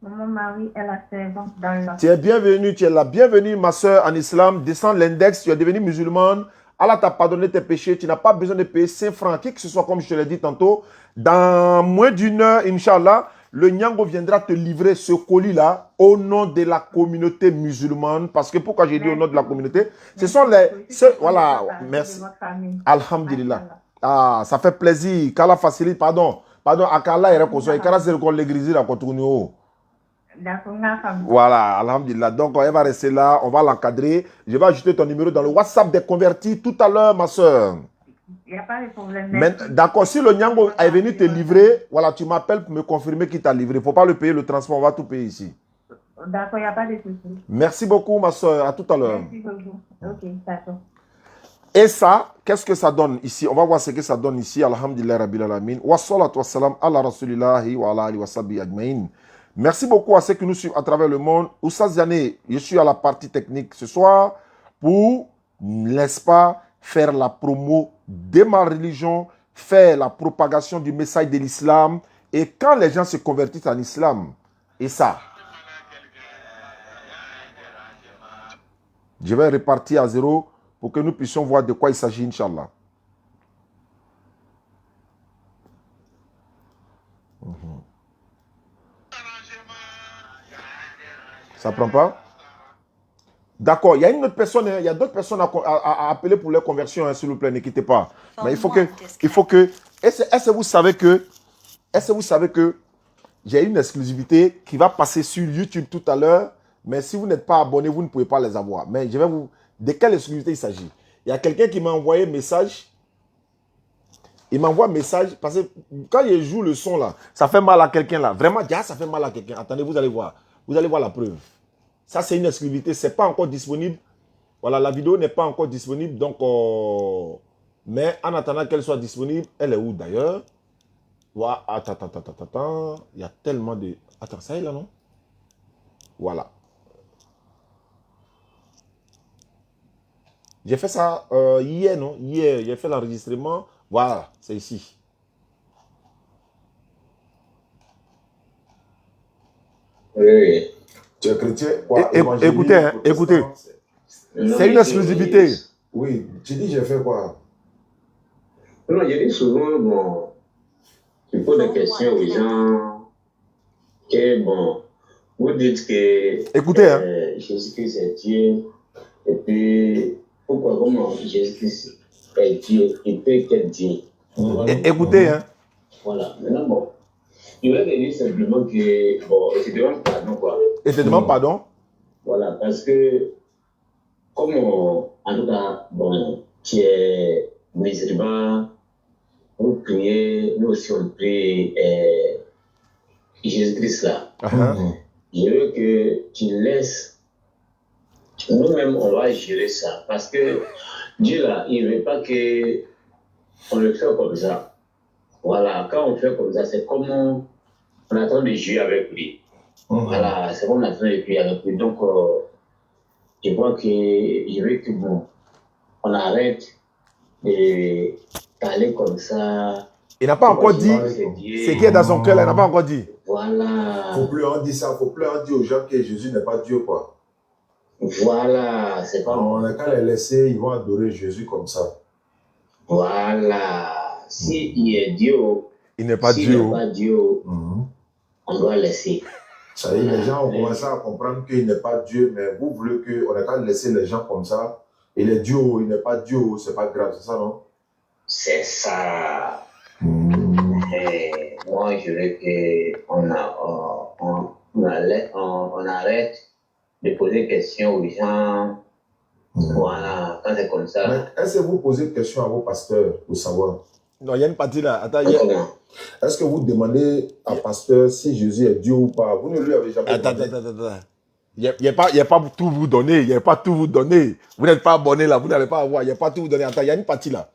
Maman Marie est la servante d'Allah. Tu es bienvenue, tu es la bienvenue, ma soeur, en islam. Descends l'index, tu es devenue musulmane. Allah t'a pardonné tes péchés. Tu n'as pas besoin de payer 5 francs, qui que ce soit, comme je te l'ai dit tantôt. Dans moins d'une heure, Inch'Allah, le Nyango viendra te livrer ce colis-là au nom de la communauté musulmane. Parce que pourquoi j'ai dit au nom de la communauté? Ce sont les... Voilà, merci. Alhamdulillah. Ah, ça fait plaisir. Kala facilite, pardon. Pardon, Akala est reconstruit. Kala c'est le l'église là, voilà, alhamdulillah. Donc, elle va rester là. On va l'encadrer. Je vais ajouter ton numéro dans le WhatsApp des convertis tout à l'heure, ma soeur. Il n'y a pas de problème. D'accord, si le Nyango est venu te livrer, voilà, tu m'appelles pour me confirmer qu'il t'a livré. Il ne faut pas le payer, le transport, on va tout payer ici. D'accord, il n'y a pas de souci. Merci beaucoup, ma soeur. À tout à l'heure. Merci beaucoup. Ok, d'accord. Et ça, qu'est-ce que ça donne ici? On va voir ce que ça donne ici. Alhamdulillah, Rabbil Alamin. Wa salatu wa salam ala rasulillahi wa ala alihi wa sahbihi ajmaïn. Merci beaucoup à ceux qui nous suivent à travers le monde. Oussa Ziane, je suis à la partie technique ce soir pour, n'est-ce pas, faire la promo de ma religion, faire la propagation du message de l'islam. Et quand les gens se convertissent en islam, et ça, je vais repartir à zéro pour que nous puissions voir de quoi il s'agit, Inch'Allah. Ça prend pas? D'accord, il y a une autre personne, il y a d'autres personnes à appeler pour leur conversion, hein, s'il vous plaît, ne quittez pas. Mais il faut que, est-ce que vous savez que j'ai une exclusivité qui va passer sur YouTube tout à l'heure, mais si vous n'êtes pas abonné, vous ne pouvez pas les avoir. Mais je vais vous, de quelle exclusivité il s'agit? Il y a quelqu'un qui m'a envoyé un message. Il m'envoie un message, parce que quand il joue le son là, ça fait mal à quelqu'un là. Vraiment, ça fait mal à quelqu'un. Attendez, vous allez voir. Vous allez voir la preuve. Ça, c'est une exclusivité. Ce n'est pas encore disponible. Voilà, la vidéo n'est pas encore disponible. Donc, mais en attendant qu'elle soit disponible, elle est où d'ailleurs? Voilà. Attends. Il y a tellement de... Attends, ça y est là, non? Voilà. J'ai fait ça hier, non? Hier, j'ai fait l'enregistrement. Voilà, c'est ici. Oui. Tu es chrétien? Écoutez. C'est une exclusivité. Oui, tu dis j'ai fait quoi? Non, je dis souvent, bon, tu poses des questions aux gens, que bon, vous dites que écoutez, Jésus-Christ est Dieu, et puis pourquoi, comment Jésus-Christ est Dieu, et puis quel Dieu? Écoutez, hein. Voilà, maintenant bon, je vais te dire simplement que, bon, je te demande pardon, quoi. Et te demande pardon? Voilà, parce que, comme, en tout cas, bon, tu es musulman, vous priez, nous aussi on prie Jésus-Christ là. Je veux que tu laisses, nous-mêmes on va gérer ça, parce que Dieu là, il ne veut pas que on le fait comme ça. Voilà, quand on fait comme ça, c'est comme on attend de jouer avec lui. Voilà, c'est comme on attend de jouer avec lui. Donc, je vois que je veux que bon, on arrête de parler comme ça. Il n'a pas encore dit ce qui est dans son cœur, il n'a pas encore dit. Voilà. Faut plus en dire ça, faut plus en dire aux gens que Jésus n'est pas Dieu, quoi. Voilà, c'est pas on a qu'à les laisser, ils vont adorer Jésus comme ça. Voilà. Si il est Dieu, il n'est pas Dieu. Il n'est pas Dieu, on doit laisser. Ça y est, les gens ont commencé à comprendre qu'il n'est pas Dieu, mais vous voulez qu'on a qu'à laisser les gens comme ça. Il est Dieu, il n'est pas Dieu, c'est pas grave, c'est ça, non? C'est ça. Et moi, je veux qu'on arrête de poser des questions aux gens. Voilà, quand c'est comme ça. Mais est-ce que vous posez des questions à vos pasteurs pour savoir? Non, il y a une partie là. Attends, est-ce que vous demandez à pasteur si Jésus est Dieu ou pas? Vous ne lui avez jamais demandé. Attends. Il n'y a pas tout vous donner. Il n'y a pas tout vous donner. Vous n'êtes pas abonné là. Vous n'allez pas avoir. Il n'y a pas tout vous donner. Attends, il y a une partie là.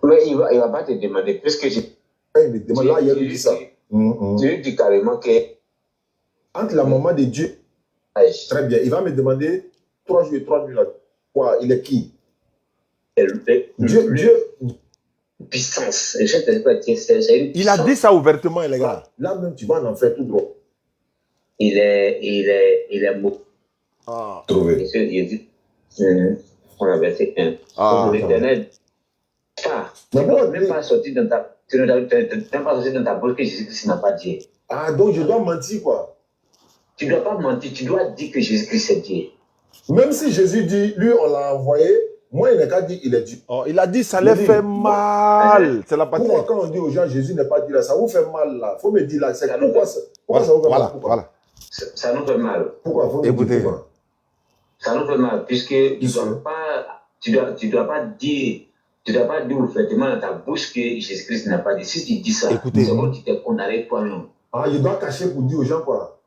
Mais il va pas te demander. Puisque je... Il me demande. Là, il dit ça. Tu lui dis carrément que... Entre la maman de Dieu. Très bien. Il va me demander 3 jours et 3 nuits là. Quoi? Il est qui? Dieu. Puissance. Il a dit ça ouvertement, les gars. Là même, tu vas en faire tout droit. Il est beau. Trouvé. On a versé 1. L'Éternel. Même pas sorti dans ta... Tu n'as pas sorti dans ta bouche que Jésus-Christ n'a pas dit. Donc je dois mentir, quoi. Tu ne dois pas mentir, tu dois dire que Jésus-Christ est Dieu. Même si Jésus dit, lui, on l'a envoyé, moi, il n'a qu'à dire, il est Dieu. Il a dit, ça leur fait mal. C'est la partie. Pourquoi, quand on dit aux gens, Jésus n'est pas Dieu, là, ça vous fait mal, là? Il faut me dire, là, c'est pourquoi ça vous fait mal? Voilà. Ça nous fait mal. Pourquoi? Écoutez. Ça nous fait mal, puisque tu ne dois pas dire ouvertement dans ta bouche que Jésus-Christ n'a pas dit. Si tu dis ça, c'est comme tu t'es condamné toi-même. Il doit cacher pour dire aux gens, quoi.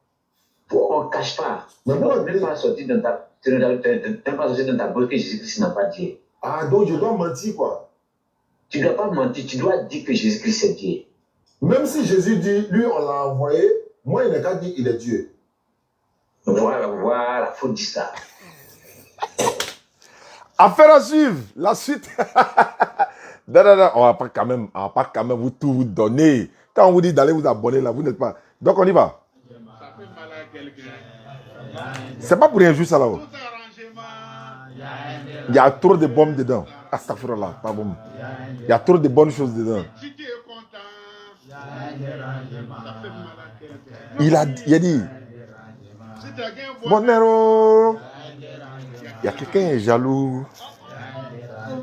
On ne cache pas. Tu n'es pas sorti dans ta bouche que Jésus-Christ n'a pas dit. Donc je dois mentir, quoi. Tu ne dois pas mentir, tu dois dire que Jésus-Christ est Dieu. Même si Jésus dit, lui, on l'a envoyé, moi, il n'a qu'à dire, il est Dieu. Voilà, faut dire ça. Affaire à suivre, la suite. Non, on va pas quand même vous tout vous donner. Quand on vous dit d'aller vous abonner là, vous n'êtes pas. Donc on y va. C'est pas pour rien juste ça là-haut. Il y a trop de bombes dedans. Astaghfirullah, pas bon. Il y a trop de bonnes choses dedans. Si tu es content, ça fait mal. Il a dit, Si tu as gagné un bon Bonero, il y a quelqu'un qui est jaloux.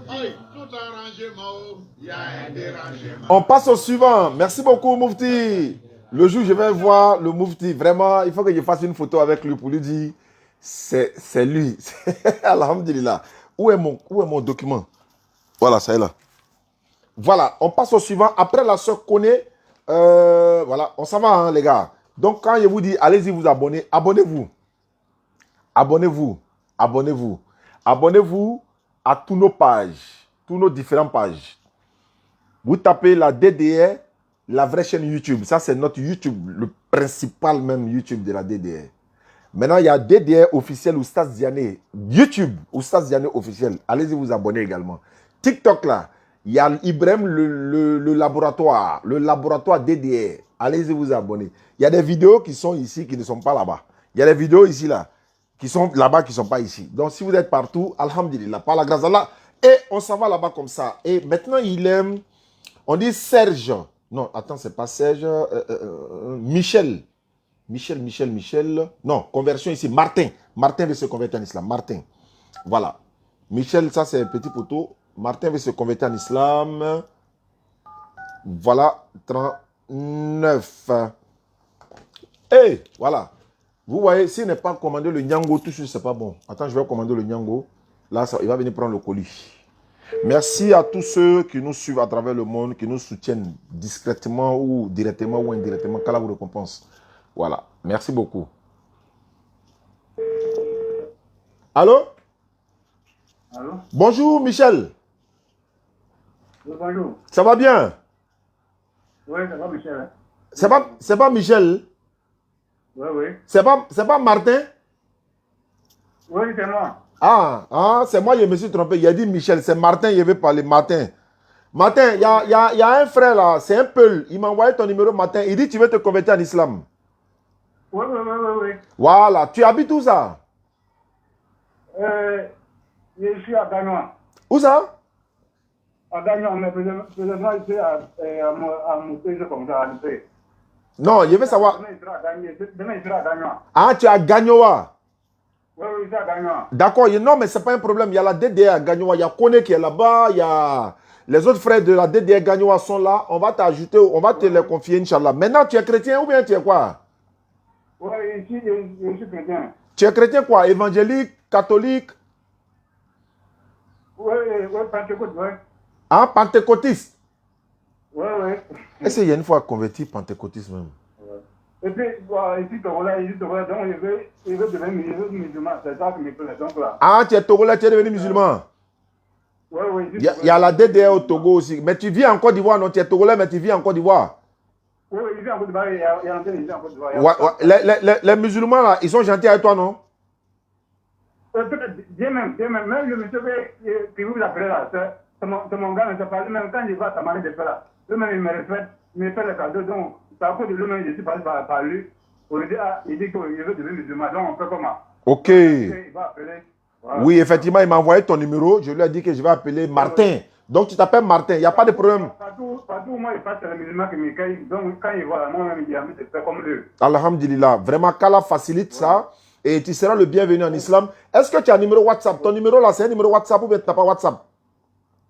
Aïe, tout arrangé, Mao. Il y a un dérangement. On passe au suivant. Merci beaucoup, Moufti. Le jour où je vais voir le Moufti, vraiment, il faut que je fasse une photo avec lui pour lui dire, c'est lui. Alhamdulillah. Où est mon document? Voilà, ça est là. Voilà, on passe au suivant. Après la soeur connaît, voilà, on s'en va, hein, les gars. Donc, quand je vous dis, allez-y vous abonner, abonnez-vous. Abonnez-vous. Abonnez-vous. Abonnez-vous à tous nos pages, tous nos différentes pages. Vous tapez la DDR, la vraie chaîne YouTube. Ça, c'est notre YouTube, le principal même YouTube de la DDR. Maintenant, il y a DDR officiel Oustaz Diané. YouTube, Oustaz Diané officiel. Allez-y vous abonner également. TikTok, là, il y a Ibrahim, le laboratoire DDR. Allez-y vous abonner. Il y a des vidéos qui sont ici, qui ne sont pas là-bas. Il y a des vidéos ici, là, qui sont là-bas, qui ne sont pas ici. Donc, si vous êtes partout, alhamdulillah, par la grâce d'Allah. Et on s'en va là-bas comme ça. Et maintenant, il aime, on dit Serge. Non, attends, c'est pas Serge. Michel. Michel. Non, conversion ici. Martin. Martin veut se convertir en islam. Martin. Voilà. Michel, ça c'est un petit poteau. Martin veut se convertir en islam. Voilà. 39. Et voilà. Vous voyez, s'il n'est pas commandé le Nyango, tout de suite, c'est pas bon. Attends, je vais commander le Nyango. Là, ça, il va venir prendre le colis. Merci à tous ceux qui nous suivent à travers le monde, qui nous soutiennent discrètement ou directement ou indirectement. Qu'Allah vous récompense. Voilà. Merci beaucoup. Allô? Allô? Bonjour, Michel. Oui, bonjour. Ça va bien? Oui, ça va, Michel. C'est pas Michel? Oui, oui. C'est pas Martin? Oui, c'est moi. Ah, c'est moi, je me suis trompé. Il a dit Michel, c'est Martin, il veut parler. Martin, il y a un frère là, c'est un Peul. Il m'a envoyé ton numéro Martin. Il dit tu veux te convertir en islam. Oui. Voilà, tu habites où ça? Je suis à Gagnois. Où ça? À Gagnois, mais présentement, je suis à Moutouze comme ça, à Moutouze. Non, je veux savoir. Demain, je serai à Gagnois. Ah, tu es à Gagnoa. Oui, je suis à Gagnois. D'accord, non, mais ce n'est pas un problème. Il y a la DDR à Gagnoa, il y a Kone qui est là-bas, il y a les autres frères de la DDR Gagnoa sont là. On va t'ajouter, on va te les confier, Inch'Allah. Maintenant, tu es chrétien ou bien tu es quoi? Oui, ici, je suis chrétien. Tu es chrétien quoi? Évangélique, catholique? Oui, pentecôte, oui. Ah, pentecôtiste? Oui. Est-ce qu'il y a une fois converti pentecôtiste même? Et puis, ici, donc je veux devenir musulman. C'est ça qui me plaît. Donc là. Ah, tu es togolais, tu es devenu musulman? Oui. Il y a la DDR au Togo aussi. Mais tu vis en Côte d'Ivoire, non? Tu es togolais, mais tu vis en Côte d'Ivoire? Oui, il vit en Côte d'Ivoire. Il y a un tel, il vit en Côte d'Ivoire. Les musulmans là, ils sont gentils avec toi, non? Bien même, même le monsieur qui vous appelez là, c'est mon gars, c'est pas lui-même, quand il va à sa manière de faire là, lui-même il me respecte, il me fait le cadeau, donc c'est à cause de lui-même, je suis passé par lui, on lui dit, il dit qu'il veut devenir musulman, donc on fait comment? Ok. Il va appeler. Voilà. Oui, effectivement, il m'a envoyé ton numéro, je lui ai dit que je vais appeler Martin. Donc tu t'appelles Martin, il n'y a pas de problème. Partout où moi il passe, c'est le musulman qui me cueille, donc quand il voit là, moi-même, il a mis de faire comme lui. Alhamdulillah, vraiment qu'Allah facilite ça. Et tu seras le bienvenu en islam. Est-ce que tu as un numéro WhatsApp? Ton numéro là, c'est un numéro WhatsApp ou bien tu n'as pas WhatsApp?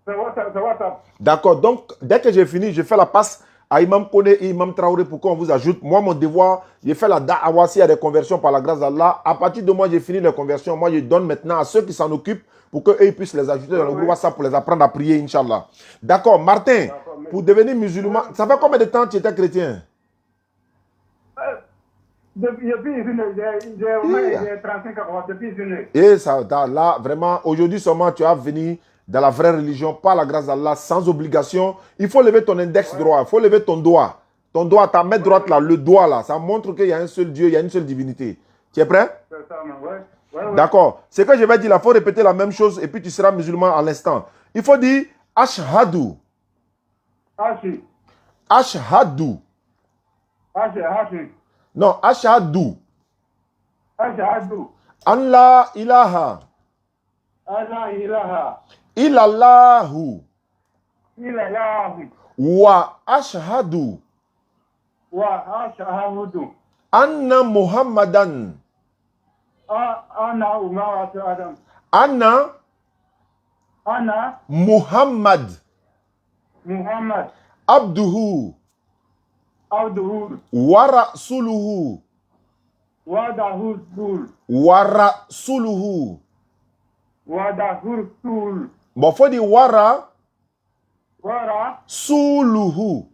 C'est WhatsApp. D'accord. Donc, dès que j'ai fini, je fais la passe à Imam Kone et Imam Traoré pour qu'on vous ajoute. Moi, mon devoir, j'ai fait la da'awa s'il y a des conversions par la grâce d'Allah. À partir de moi, j'ai fini les conversions. Moi, je donne maintenant à ceux qui s'en occupent pour qu'eux puissent les ajouter dans le groupe WhatsApp pour les apprendre à prier, Inch'Allah. D'accord. Martin, pour devenir musulman, ça fait combien de temps tu étais chrétien? Depuis, j'ai 35 ans, depuis je suis né. Et ça, là, vraiment, aujourd'hui seulement, tu vas venir dans la vraie religion, par la grâce d'Allah, sans obligation. Il faut lever ton index droit, il faut lever ton doigt. Ton doigt, ta main droite là, le doigt là, ça montre qu'il y a un seul Dieu, il y a une seule divinité. Tu es prêt? C'est ça, ouais. D'accord. Ce que je vais dire, il faut répéter la même chose et puis tu seras musulman à l'instant. Il faut dire Ashhadu. Ashhadu. Non, Ashhadu. An la ilaha Ilallahu. ilallahu Wa ashhadu. wa ashhadu Anna Muhammadan. ana Umar Adam. Anna Ana Muhammad. Muhammad Abduhu. Abdul Wa rasuluhu. Wadahul Wa rasuluhu. Wadahul Bon, faut dire wara Wara suluhu.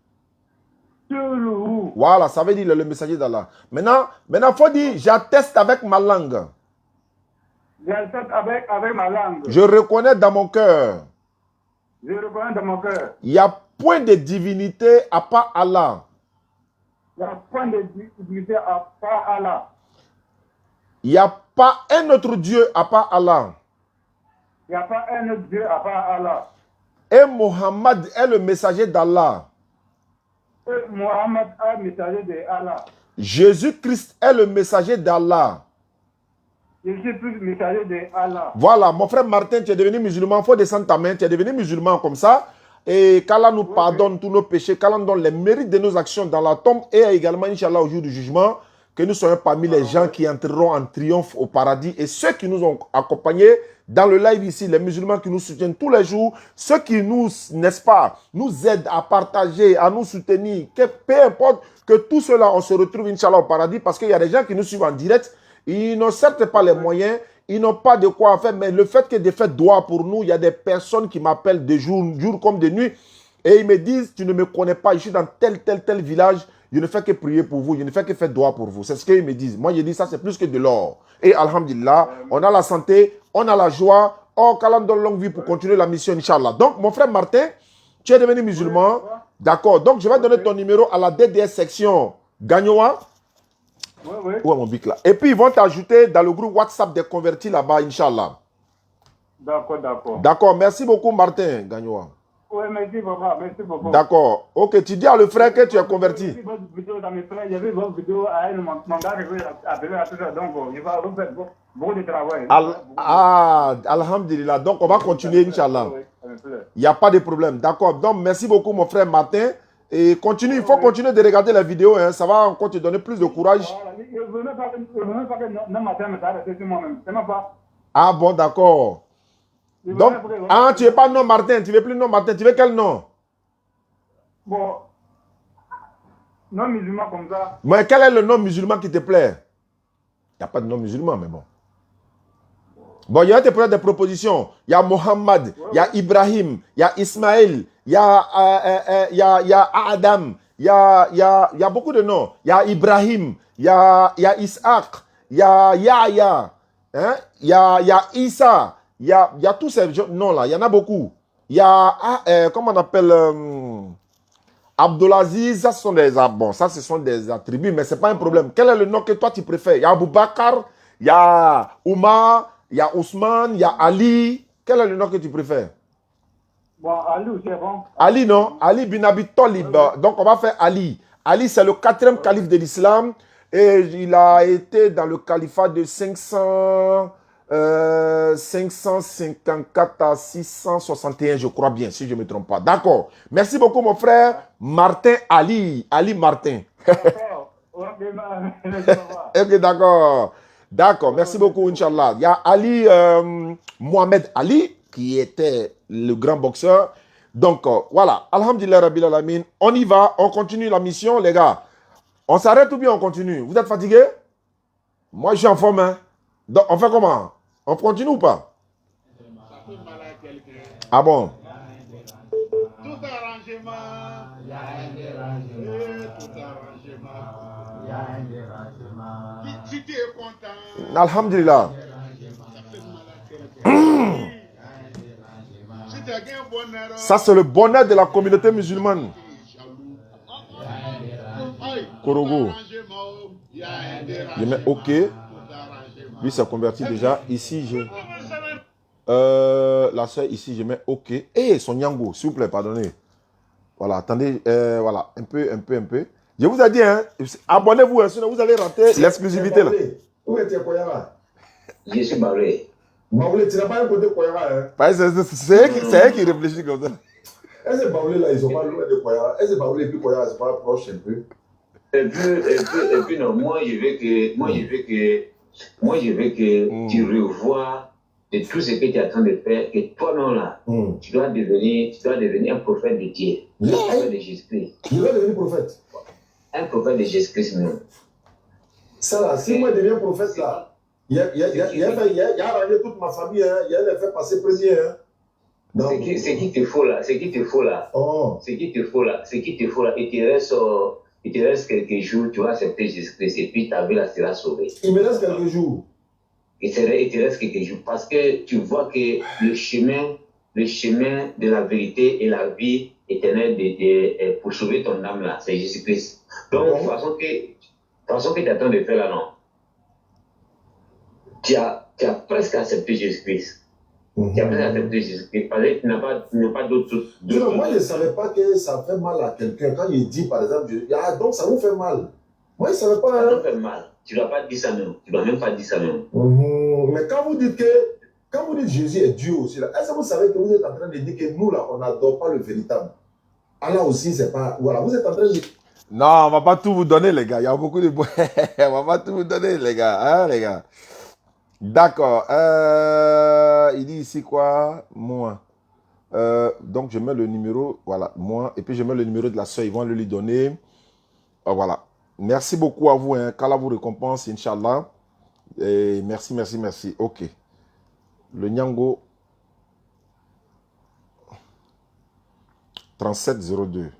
Tulu Voilà, ça veut dire le messager d'Allah. Maintenant, faut dire j'atteste avec ma langue. J'accepte avec ma langue. Je reconnais dans mon cœur. Je reconnais dans mon cœur. Il n'y a point de divinité à part Allah. Il n'y a point de divinité à part Allah. Il n'y a pas un autre Dieu à part Allah. Il n'y a pas un autre Dieu à part Allah. Et Mohammed est le messager d'Allah. Et Mohammed est le messager de Allah. Jésus-Christ est le messager d'Allah. Je suis plus messager de Allah. Voilà, mon frère Martin, tu es devenu musulman. Il faut descendre ta main. Tu es devenu musulman comme ça. Et qu'Allah nous pardonne tous nos péchés. Qu'Allah nous donne les mérites de nos actions dans la tombe. Et également, Inch'Allah, au jour du jugement, que nous soyons parmi les gens qui entreront en triomphe au paradis. Et ceux qui nous ont accompagnés dans le live ici, les musulmans qui nous soutiennent tous les jours, ceux qui nous, n'est-ce pas, nous aident à partager, à nous soutenir, que peu importe, que tout cela, on se retrouve, Inch'Allah, au paradis, parce qu'il y a des gens qui nous suivent en direct, ils n'ont certes pas les moyens, ils n'ont pas de quoi faire, mais le fait que des fêtes doivent pour nous, il y a des personnes qui m'appellent de jour comme de nuit, et ils me disent, tu ne me connais pas, je suis dans tel village, je ne fais que prier pour vous, je ne fais que faire doigt pour vous. C'est ce qu'ils me disent. Moi, je dis ça, c'est plus que de l'or. Et alhamdulillah, on a la santé, on a la joie. Oh, qu'Allah donne longue vie pour continuer la mission, Inch'Allah. Donc, mon frère Martin, tu es devenu musulman. D'accord. Donc, je vais donner ton numéro à la DDS section Gagnoa. Oui. Où est mon bic là? Et puis, ils vont t'ajouter dans le groupe WhatsApp des convertis là-bas, Inch'Allah. D'accord. D'accord. Merci beaucoup, Martin Gagnoa. Oui, merci papa, merci beaucoup. D'accord. Ok, tu dis à le frère que tu es converti. J'ai vu votre vidéo dans mes frères, j'ai vu votre vidéo à un mandat à tout ça, donc il va refaire beaucoup de travail. Alhamdulillah. Donc, on va continuer, Inch'Allah. Oui, Il n'y a pas de problème. D'accord. Donc, merci beaucoup, mon frère Martin. Et continue, il faut continuer de regarder la vidéo. Hein. Ça va encore te donner plus de courage. Je ne veux même pas que non matin me s'arrête sur moi-même. C'est même pas. Ah bon, d'accord. Donc, tu n'es pas nom Martin. Tu ne veux plus nom Martin. Tu veux quel nom? Bon, non musulman comme ça. Mais quel est le nom musulman qui te plaît? Il n'y a pas de nom musulman, mais bon. Bon, il y a des propositions. Il y a Mohammed, il y a Ibrahim, il y a Ismaël, il y a Adam, il y a beaucoup de noms. Il y a Ibrahim, il y a Isaac, il y a Yahya, hein? Il y a Isa, il y a tous ces noms-là. Il y en a beaucoup. Il y a, comment on appelle, Abdulaziz, ça, ce sont des attributs, mais ce n'est pas un problème. Quel est le nom que toi tu préfères? Il y a Abou Bakr, il y a Oumar, il y a Ousmane, il y a Ali. Quel est le nom que tu préfères? Bon, Ali, c'est bon. Ali, non? Ali bin Abi Talib. Donc, on va faire Ali. Ali, c'est le 4e calife de l'islam. Et il a été dans le califat de 554 à 661, je crois bien, si je ne me trompe pas. D'accord. Merci beaucoup, mon frère Martin Ali. Ali Martin. D'accord. Ok, d'accord. D'accord, merci beaucoup, Inch'Allah. Il y a Ali, Mohamed Ali, qui était le grand boxeur. Donc, voilà. Alhamdulillah, Rabbil Alamin. On y va, on continue la mission, les gars. On s'arrête ou bien on continue? Vous êtes fatigués? Moi, je suis en forme. Hein? Donc, on fait comment? On continue ou pas? Ça fait mal à quelqu'un. Ah bon? Tout arrangement. Il y a un dérangement. Tout arrangement. Il y a un dérangement. Si tu es content. Alhamdulillah. Ça fait mal à quelqu'un. Si tu as un bonheur. Ça, c'est le bonheur de la communauté musulmane. Korogo. Je mets OK. Lui, s'est converti déjà. Ici, je... la soeur, ici, je mets OK. Et son Nyango, s'il vous plaît, pardonnez. Voilà, attendez. Voilà, un peu. Je vous ai dit, hein, abonnez-vous, hein, sinon vous allez rater l'exclusivité là. Je suis barré. Baoulé, tu n'as pas un côté Koyara, hein? C'est elle qui réfléchit comme ça. Est-ce que Baoulé, là, ils sont pas loin de Koyara? Est-ce que Baoulé et puis Koyara, c'est pas proche un peu? Et puis non, moi, je veux que tu revois de tout ce que tu es en train de faire, que toi-même, là, tu dois devenir un prophète de Dieu. Un prophète de Jésus-Christ. Je dois devenir prophète. Un prophète de Jésus-Christ, même. Ça, là, si moi je deviens prophète, là, il a arrangé toute ma famille, hein. Il a fait passer premier, hein. Ce qui te faut là, Oh. il te reste quelques jours, tu vas accepter Jésus-Christ et puis ta vie là sera sauvée. Il me reste quelques jours. Il te reste quelques jours parce que tu vois que le chemin de la vérité et la vie éternelle pour sauver ton âme là, c'est Jésus-Christ. Donc, de façon que tu es en train de faire là, non. Tu as presque accepté Jésus-Christ. Tu as presque accepté Jésus-Christ. Parce que tu n'as pas d'autres. Moi, je ne savais pas que ça fait mal à quelqu'un. Quand il dit, par exemple, donc ça vous fait mal. Moi, je ne savais pas. Ça vous fait mal. Tu ne dois pas dire ça même. Tu ne dois même pas dire ça même. Mais quand vous dites Jésus est Dieu aussi, est-ce que vous savez que vous êtes en train de dire que nous, là, on n'adore pas le véritable? Allah aussi, c'est pas. Voilà, vous êtes en train de. Non, on va pas tout vous donner, les gars. Il y a beaucoup de... on va pas tout vous donner, les gars. Hein, les gars. D'accord. Il dit ici quoi? Moi. Donc, je mets le numéro. Voilà, moi. Et puis, je mets le numéro de la soeur. Ils vont le lui donner. Voilà. Merci beaucoup à vous. Hein. Qu'Allah vous récompense, Inch'Allah. Et merci, merci, merci. OK. Le Nyango. 3702.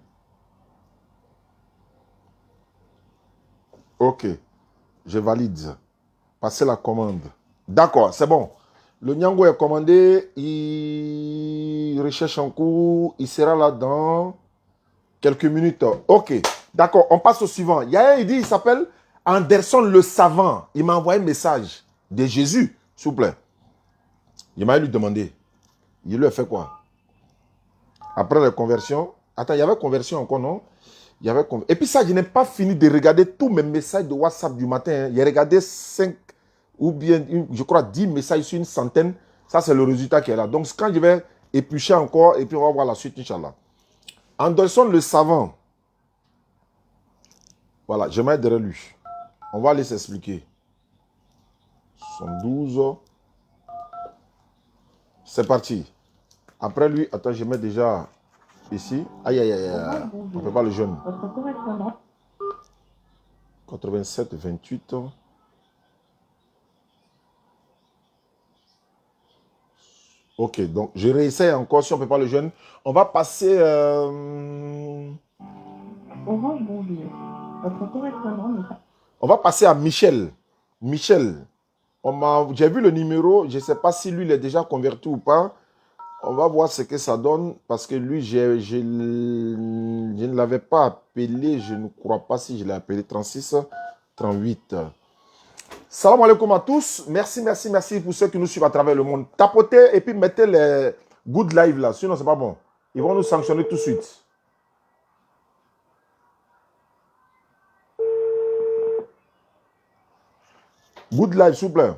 OK. Je valide. Passez la commande. D'accord, c'est bon. Le Nyango est commandé. Il recherche en cours. Il sera là dans quelques minutes. OK. D'accord, on passe au suivant. Il y a un, il dit, il s'appelle Anderson le Savant. Il m'a envoyé un message de Jésus, s'il vous plaît. Il m'a lui demandé. Il lui a fait quoi? Après la conversion. Attends, il y avait conversion encore, non? Il y avait Et puis ça, je n'ai pas fini de regarder tous mes messages de WhatsApp du matin. Hein. J'ai regardé 5 ou bien, je crois, 10 messages sur une centaine. Ça, c'est le résultat qui est là. Donc, quand je vais éplucher encore, et puis on va voir la suite, Inch'Allah. Anderson le Savant. Voilà, je mets derrière lui. On va aller s'expliquer. 72. C'est parti. Après lui, attends, je mets déjà ici. Aïe, aïe, aïe, aïe. On ne peut pas le jeune. 87, 28. Ok, donc je réessaye encore si on ne peut pas le jeune. On va passer... On va passer à Michel. Michel, j'ai vu le numéro. Je ne sais pas si lui, il est déjà converti ou pas. On va voir ce que ça donne. Parce que lui, je ne l'avais pas appelé. Je ne crois pas si je l'ai appelé 36, 38. Salam alaikum à tous. Merci, merci, merci pour ceux qui nous suivent à travers le monde. Tapotez et puis mettez les good live là. Sinon, c'est pas bon. Ils vont nous sanctionner tout de suite. Good live, s'il vous plaît.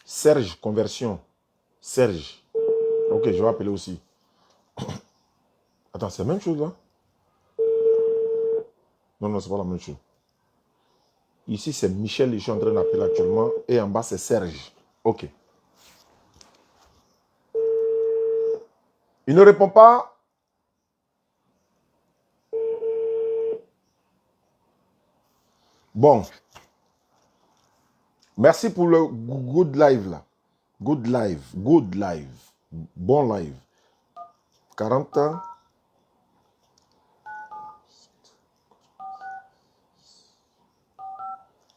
Serge, conversion. Serge. Ok, je vais appeler aussi. Attends, c'est la même chose là? Non, non, c'est pas la même chose. Ici, c'est Michel, je suis en train d'appeler actuellement. Et en bas, c'est Serge. Ok. Il ne répond pas. Bon. Merci pour le good live là. Good live. Good live. Bon live. 40 ans.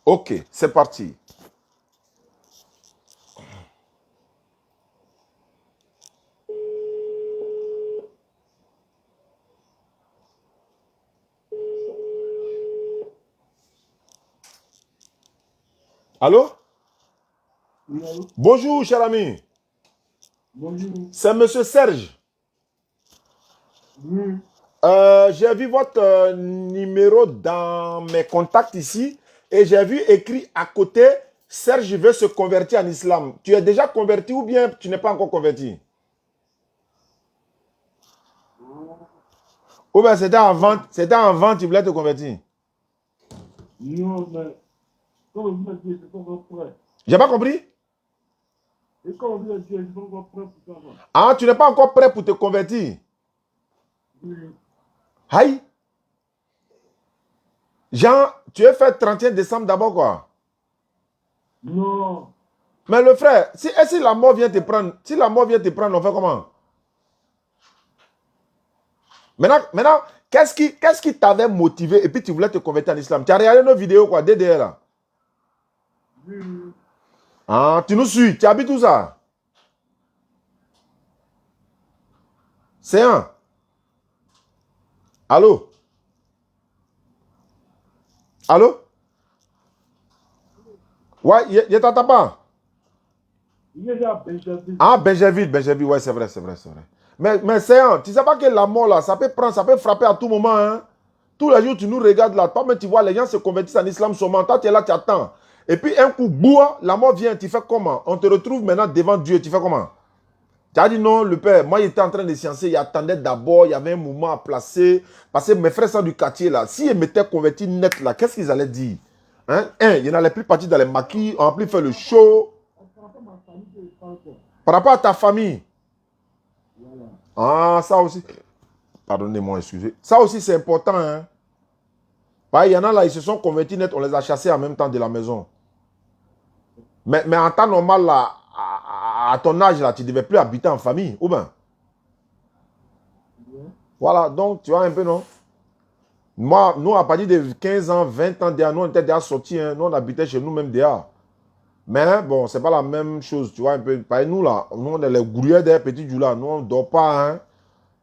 Ok, c'est parti. Allô? Oui, allô? Bonjour, cher ami. Bonjour. C'est monsieur Serge. Oui. J'ai vu votre numéro dans mes contacts ici et j'ai vu écrit à côté, Serge veut se convertir en islam. Tu es déjà converti ou bien tu n'es pas encore converti? Ou bien c'était avant, tu voulais te convertir? Non, mais comme vous me dites, je suis pas encore prêt. J'ai pas compris? Et comme vous me dites, je suis pas encore prêt pour ça. Ah, tu n'es pas encore prêt pour te convertir? Oui. Aïe! Jean, tu es fait 31 décembre d'abord quoi? Non. Mais le frère, si la mort vient te prendre, on fait comment? Maintenant, qu'est-ce qui t'avait motivé et puis tu voulais te convertir en islam? Tu as regardé nos vidéos quoi, DDR là? Oui. Ah, tu nous suis, tu habites où ça? C'est un. Allô? Allô? Ouais, il t'entend pas? Il est là, Benjamin. Ah, Benjaville, ouais, c'est vrai. Mais c'est un, tu sais pas que la mort là, ça peut frapper à tout moment, hein? Tous les jours, tu nous regardes là, toi, mais tu vois, les gens se convertissent en islam seulement, toi, tu es là, tu attends. Et puis, un coup, boua, la mort vient, tu fais comment? On te retrouve maintenant devant Dieu, tu fais comment? Tu as dit non, le père, moi, il était en train de sciencer, il attendait d'abord, il y avait un mouvement à placer, parce que mes frères sont du quartier là, s'ils m'étaient convertis net là, qu'est-ce qu'ils allaient dire? Hein? Ils n'allaient plus partir dans les maquis, on n'a plus fait le show. Par rapport à ta famille. Ah, ça aussi. Pardonnez-moi, excusez. Ça aussi, c'est important. Hein? Il y en a là, ils se sont convertis net, on les a chassés en même temps de la maison. Mais en temps normal, là, à ton âge, là, tu ne devais plus habiter en famille, ou bien? Voilà, donc, tu vois un peu, non? Moi, nous, à partir de 15 ans, 20 ans, nous, on était déjà sortis. Hein? Nous, on habitait chez nous-mêmes déjà. Mais bon, c'est pas la même chose, tu vois un peu. Par nous là, nous on est les gourriers des petits Djoula, nous on ne dort pas. Hein.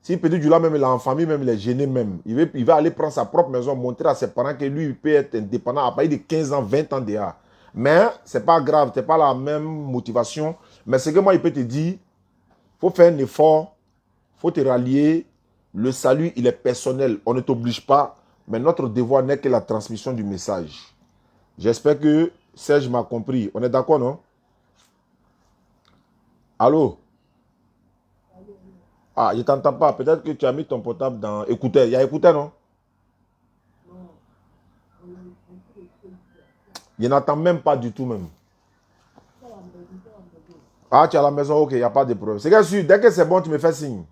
Si petit Djoula même il est en famille, même il est gêné même. Il va aller prendre sa propre maison, montrer à ses parents que lui il peut être indépendant à partir de 15 ans, 20 ans déjà. Mais c'est pas grave, c'est pas la même motivation. Mais ce que moi il peut te dire, faut faire un effort, faut te rallier. Le salut il est personnel, on ne t'oblige pas. Mais notre devoir n'est que la transmission du message. J'espère que Serge m'a compris. On est d'accord, non? Allô? Ah, je ne t'entends pas. Peut-être que tu as mis ton portable dans écouteur. Il y a écouteur, non? Je n'entends même pas du tout, même. Ah, tu es à la maison, ok, il n'y a pas de problème. C'est que sûr, dès que c'est bon, tu me fais signe.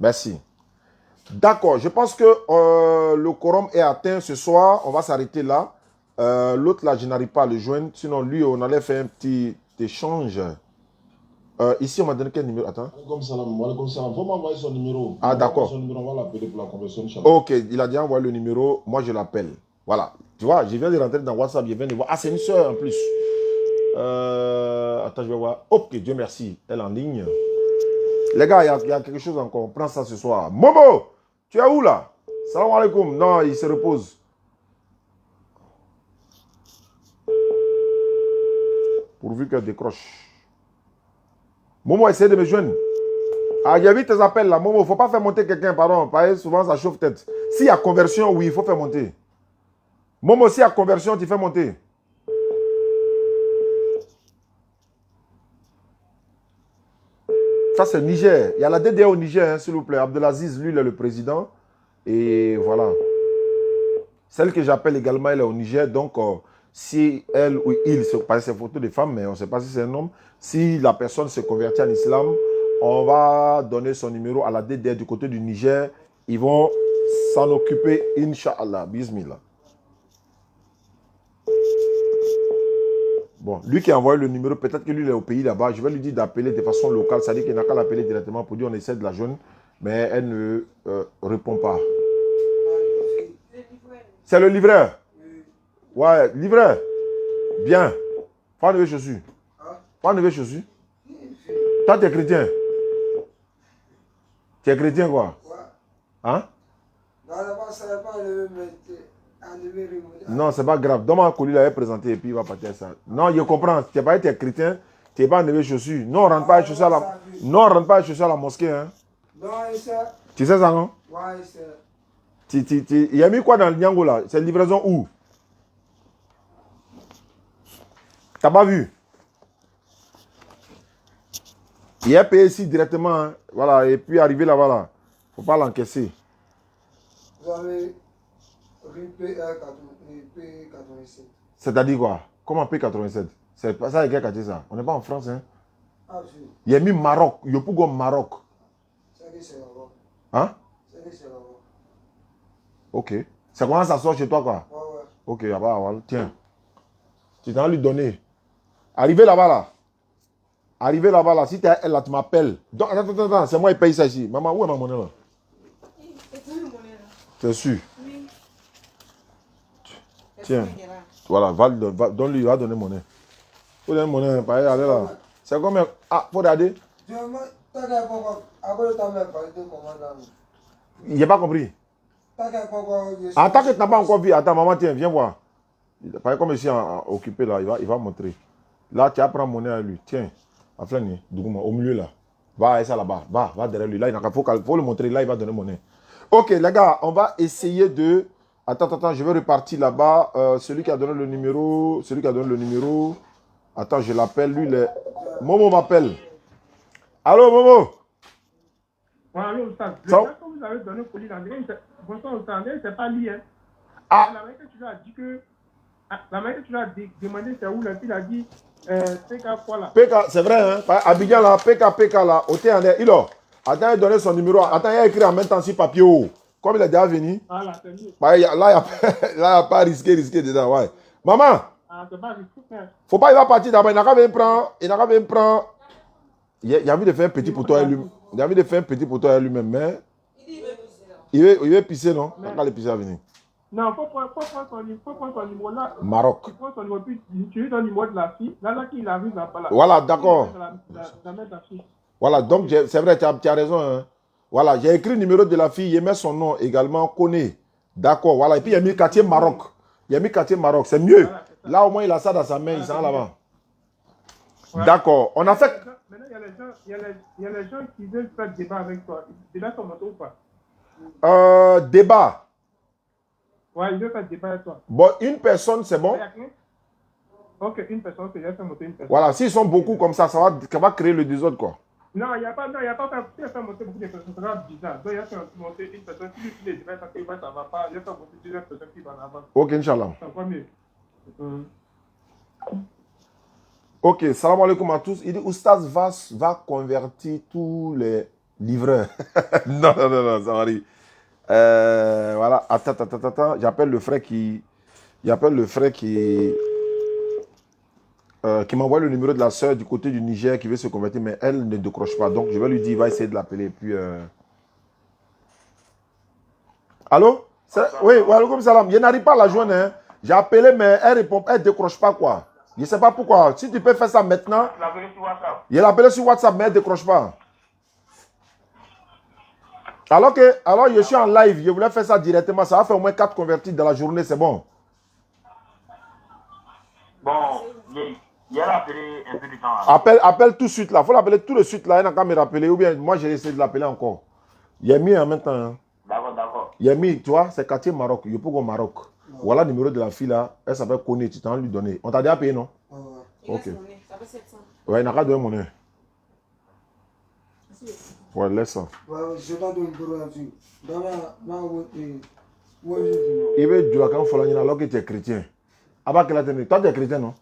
Merci. D'accord, je pense que le quorum est atteint ce soir. On va s'arrêter là. L'autre là, je n'arrive pas à le joindre. Sinon, lui, on allait faire un petit échange. Ici, on m'a donné quel numéro? Attends. Comme ça, faut m'envoyer son numéro. Ah, d'accord. Son numéro, on va l'appeler pour la conversion. Ok, il a déjà envoyé le numéro. Moi, je l'appelle. Voilà. Tu vois, je viens de rentrer dans WhatsApp. Je viens de voir. Ah, c'est une soeur en plus. Attends, je vais voir. Ok, Dieu merci. Elle est en ligne. Les gars, il y a quelque chose encore. On prend ça ce soir. Momo, tu es où là? Salam alaikum. Non, il se repose. Pourvu qu'elle décroche. Momo, essaie de me joindre. Ah, j'ai vu tes appels là. Momo, il ne faut pas faire monter quelqu'un, pardon. Parce que souvent, ça chauffe tête. S'il y a conversion, oui, il faut faire monter. Momo, s'il y a conversion, tu fais monter. Ça, c'est Niger. Il y a la DDA au Niger, hein, s'il vous plaît. Abdelaziz, lui, il est le président. Et voilà. Celle que j'appelle également, elle est au Niger. Donc, si elle ou il, c'est pas ces photos de femmes, mais on ne sait pas si c'est un homme. Si la personne se convertit en islam, on va donner son numéro à la DDA du côté du Niger. Ils vont s'en occuper, Inch'Allah. Bismillah. Bon, lui qui a envoyé le numéro, peut-être que lui il est au pays là-bas. Je vais lui dire d'appeler de façon locale. Ça dit qu'il n'a qu'à l'appeler directement pour dire on essaie de la joindre. Mais elle ne répond pas. C'est le livreur? Ouais, livreur. Bien. Faut enlever chaussures. Faut enlever chaussures. Toi, tu es chrétien? Tu es chrétien quoi? Hein? Non, c'est pas grave. Donne-moi un colis, il avait présenté et puis il va partir ça. Non, je comprends. Tu n'es pas été chrétien, tu n'es pas enlevé chaussures. Non, on ne rentre pas les chaussures à la... Non, on rentre pas les chaussures à la mosquée. Hein. Tu sais ça, non? Ouais, c'est... Il y a mis quoi dans le Niango là? C'est livraison où? T'as pas vu? Il est payé ici directement. Hein. Voilà, et puis arrivé là-bas là. Faut pas l'encaisser. Vous avez P87. C'est-à-dire quoi? Comment P87? C'est pas ça avec quel quartier ça? On n'est pas en France, hein? Ah, si. Il y a mis Maroc. Il y a plus comme Maroc. C'est là-bas. Hein? C'est là-bas. Ok. C'est comment ça sort chez toi quoi? Ouais. Ok, ah bah, voilà. Tiens. Tu t'en lui donner. Arrivé là-bas là. Arrivé là-bas là. Si tu es elle là, tu m'appelles. Donc, attends. C'est moi qui paye ça ici. Maman, où est ma monnaie là? C'est sûr. Oui. Tiens. Voilà, donne-lui, il va donner monnaie. Faut donner monnaie, pareil, allez là. C'est combien? Ah, faut regarder. Il n'a pas compris. Attends que tu n'as pas encore vu. Attends, maman, tiens, viens voir. Pareil comme ici, occupé là, il va montrer. Là, tu apprends monnaie à lui. Tiens, à Flani, au milieu là. Va à ça là-bas. Va derrière lui. Là, il faut le montrer. Là, il va donner monnaie. Ok, les gars, on va essayer de... Attends, je vais repartir là-bas. Celui qui a donné le numéro... Attends, je l'appelle. Lui, Momo m'appelle. Allô, Momo? Ouais, allô, Ustaz. Le Ça... gars que vous avez donné pour lui, bonsoir, Ustaz, c'est pas lui, hein. Ah. La manière que tu lui as dit que... La manière que tu lui as demandé c'est où, là, puis il a dit... PK quoi, là? PK, c'est vrai, hein. Abidjan, là, PK, là. Au Théandé, il a... Attends, il a donné son numéro. Attends, il a écrit en même temps sur papier. Oh. Comme il a déjà venu. Ah, là, c'est mieux. Là, il n'y a pas risqué dedans, ouais. Maman! Ah, c'est pas risqué, frère. Faut pas, il va partir d'abord. Il n'a qu'à venir prendre. Il a envie de faire un petit pour toi et lui. Il a envie de faire un petit pour toi et lui-même, mais... Il veut pisser, non? Il n'a qu'à le pisser à venir. Non, faut prendre son numéro là. Maroc. Tu prends son numéro, puis tu lui donnes le numéro de la fille. Là, qu'il arrive là-bas. Là. Voilà, d'accord. La mère de la fille. Voilà, donc c'est vrai, tu as raison. Hein. Voilà, j'ai écrit le numéro de la fille, il met son nom également, connaît. D'accord, voilà. Et puis il y a mis quartier Maroc. C'est mieux. Voilà, là, au moins, il a ça dans sa main, il s'en là-bas. Ouais. D'accord, on a fait... Maintenant, il y a les gens qui veulent faire débat avec toi. C'est là ton moto ou pas? Débat. Ouais, il veut faire débat avec toi. Bon, une personne, c'est bon? Ok, une personne, c'est juste monter une personne. Voilà, s'ils sont beaucoup comme ça va créer le désordre, quoi. Non, il n'y a pas fait monter beaucoup de personnes, ça va bizarre. Donc, il y a fait monter une personne, si tu les débats, ça ne va pas, il y a fait monter plusieurs personnes qui vont en avant. Ok, Inch'Allah. Ça va mieux. Ok, salam alaikum à tous. Il dit, Oustaz va convertir tous les livreurs. non, ça va dire. Voilà, attends. J'appelle le frère qui m'envoie le numéro de la soeur du côté du Niger qui veut se convertir, mais elle ne décroche pas. Donc, je vais lui dire, il va essayer de l'appeler. Puis, Allô? Oui, alaikum salam. Je n'arrive pas à la joindre. Hein. J'ai appelé, mais elle ne décroche pas, quoi. Je ne sais pas pourquoi. Si tu peux faire ça maintenant. Je l'ai appelé sur WhatsApp, mais elle ne décroche pas. Alors je suis en live, je voulais faire ça directement. Ça va faire au moins 4 convertis dans la journée, c'est bon. Bon, il a appelé un peu du temps. Appelle tout de suite là. Il faut l'appeler tout de suite là. Il n'a qu'à me rappeler. Ou bien moi, j'ai essayé de l'appeler encore. Il a mis en même temps. Hein. D'accord. Il a mis, tu vois, c'est quartier Maroc. Il faut au Maroc. Voilà le numéro de la fille là. Elle s'appelle Koné. Tu t'en lui donner. On t'a déjà payé, non? Ok. Ouais, il n'a qu'à donner mon nom. Ouais, laisse ça. Il veut dire quand il faut alors que tu es chrétien. Toi, tu es chrétien, non?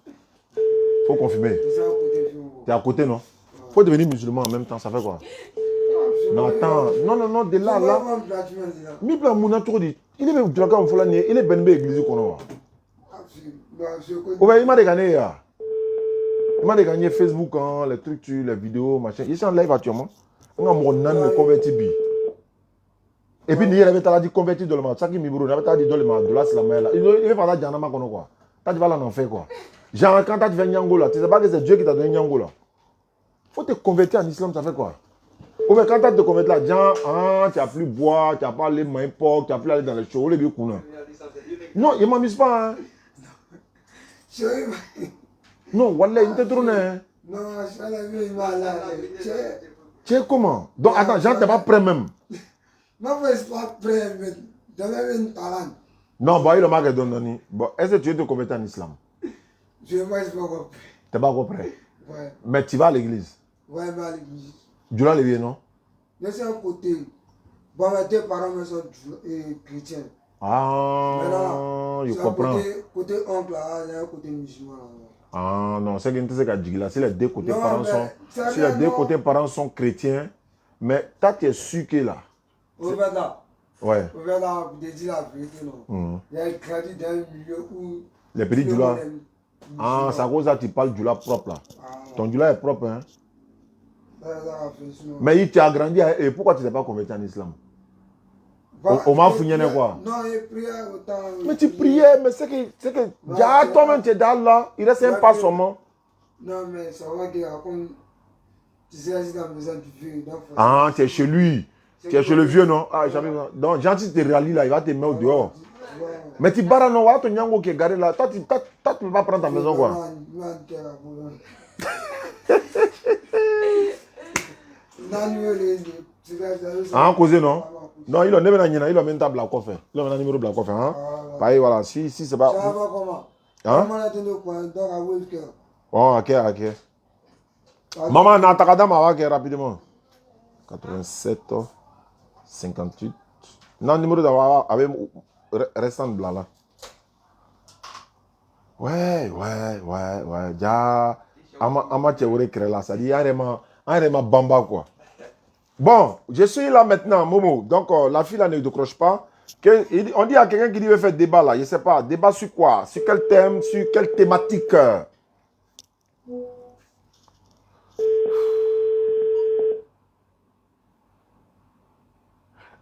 Faut confirmer. Tu es à côté, non? Faut devenir musulman en même temps, ça fait quoi? Non, attends. Non, de là. Mi plan mouna trop dit. Il est même quand il est ben église qu'on a. Il m'a dégagné. Il m'a dégagné Facebook, hein, les trucs, les vidéos, machin. Il est en live actuellement. On a mon nan converti. Et puis, il avait dit converti dans le monde. Ça qui m'ibroue, il avait dit dans le monde. Là, c'est la main là. Il veut faire ça, Djanama, quoi. Tu vas l'en faire, quoi. Genre, quand tu fais Nyango là, tu sais pas que c'est Dieu qui t'a donné Nyango là. Faut te convertir en islam, ça fait quoi? Ou bien quand tu te convertis là, genre, tu n'as plus boire, tu n'as pas les mains porcs, tu n'as plus aller dans les shows, les vieux coups. Non, il ne m'amuse pas. Hein. Non, Wallah, il te tourne. Non, je vais tu es comment? Donc, attends, Jean, tu n'es pas prêt même. Ma foi, c'est pas prêt, mais demain, une talent. Non, bon, il a marqué Dondoni. Bon, est-ce que tu es te converti en islam? Je ne sais pas quoi. Tu n'es pas encore prêt. Ouais. Mais tu vas à l'église. Ouais, mais à l'église. Dieu l'a levé, non? De ce côté, bon, mes deux parents me sont chrétiens. Ah, Maintenant, je c'est un comprends. côté oncle, là, il y a un côté musulman. Ah non, c'est que tu sais là, si les deux côtés Non, parents mais sont, ça si les vient, deux non. côtés parents sont chrétiens, mais toi tu es sûr que là. Au fait là, Ouais. au fait là, vous devez dire la vérité, non. Mhm. Il y a grandi dans un milieu où. Les petits tout le Djoula. monde est Ah, musulman. c'est à cause de ça que tu parles Djoula propre là. Ah, Ton Djoula est propre, hein. ça a fait, sinon. Mais il t'a grandi, et pourquoi tu n'es pas converti en islam? Bah, On m'a il fouillé quoi? Non, il priait autant. Mais tu priais, mais c'est que, déjà toi-même tu es dans là, il reste un pas seulement. Non, mais ça va que comme tu sais, c'est dans la maison du vieux. Ah, tu es chez lui. Tu es chez le vieux, non? Ah, jamais. Donc, gentil, tu te rallies là, il va te mettre au dehors. Mais tu barres, non, ton Nyango qui est garé là. Toi, tu ne peux pas prendre ta maison, quoi. Ah, causé, non? Non, il a même table à coffre. Il a un numéro de la coffre, hein? Pareil, voilà. Si c'est pas. Ça va comment? Hein? Oh, ok. Maman, Natakada m'a rapidement. 87, 58. Non, numéro d'avoir avec restant blanc là. Ouais. Déjà, Ama Tchéouré crée là. Ça dit, un bamba quoi. Bon, je suis là maintenant, Momo. Donc, la fille là ne décroche pas. On dit à quelqu'un qui dit veut faire débat là. Je ne sais pas. Débat sur quoi? Sur quel thème? Sur quelle thématique?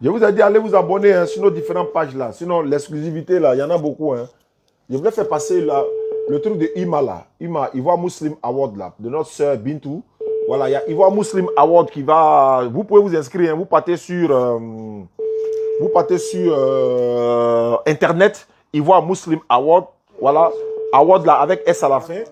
Je vous ai dit, allez vous abonner hein, sur nos différentes pages là. Sinon, l'exclusivité là, il y en a beaucoup. Hein. Je voulais faire passer là, le truc de Ima là. Ivoire Muslim Award là, de notre sœur Bintou. Voilà, il y a Ivoire Muslim Award qui va. Vous pouvez vous inscrire, hein, vous partez sur Internet, Ivoire Muslim Award. Voilà, Award là avec S à la fin.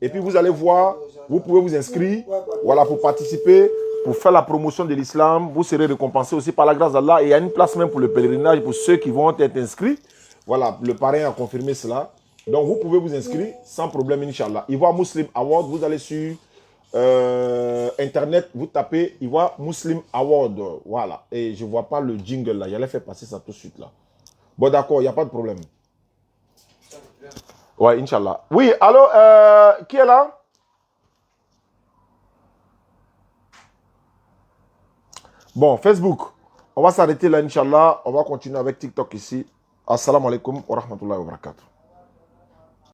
Et puis vous allez voir, vous pouvez vous inscrire, voilà, pour participer. Pour faire la promotion de l'islam, vous serez récompensé aussi par la grâce d'Allah. Et il y a une place même pour le pèlerinage pour ceux qui vont être inscrits. Voilà, le parrain a confirmé cela. Donc, vous pouvez vous inscrire sans problème, Inch'Allah. Ivoire Muslim Award, vous allez sur Internet, vous tapez Ivoire Muslim Award. Voilà. Et je ne vois pas le jingle là. J'allais faire passer ça tout de suite là. Bon, d'accord, il n'y a pas de problème. Ouais, Inch'Allah. Oui, allô, qui est là? Bon, Facebook, on va s'arrêter là, Inch'Allah. On va continuer avec TikTok ici. Assalamu alaikum wa rahmatullahi wa barakatuh.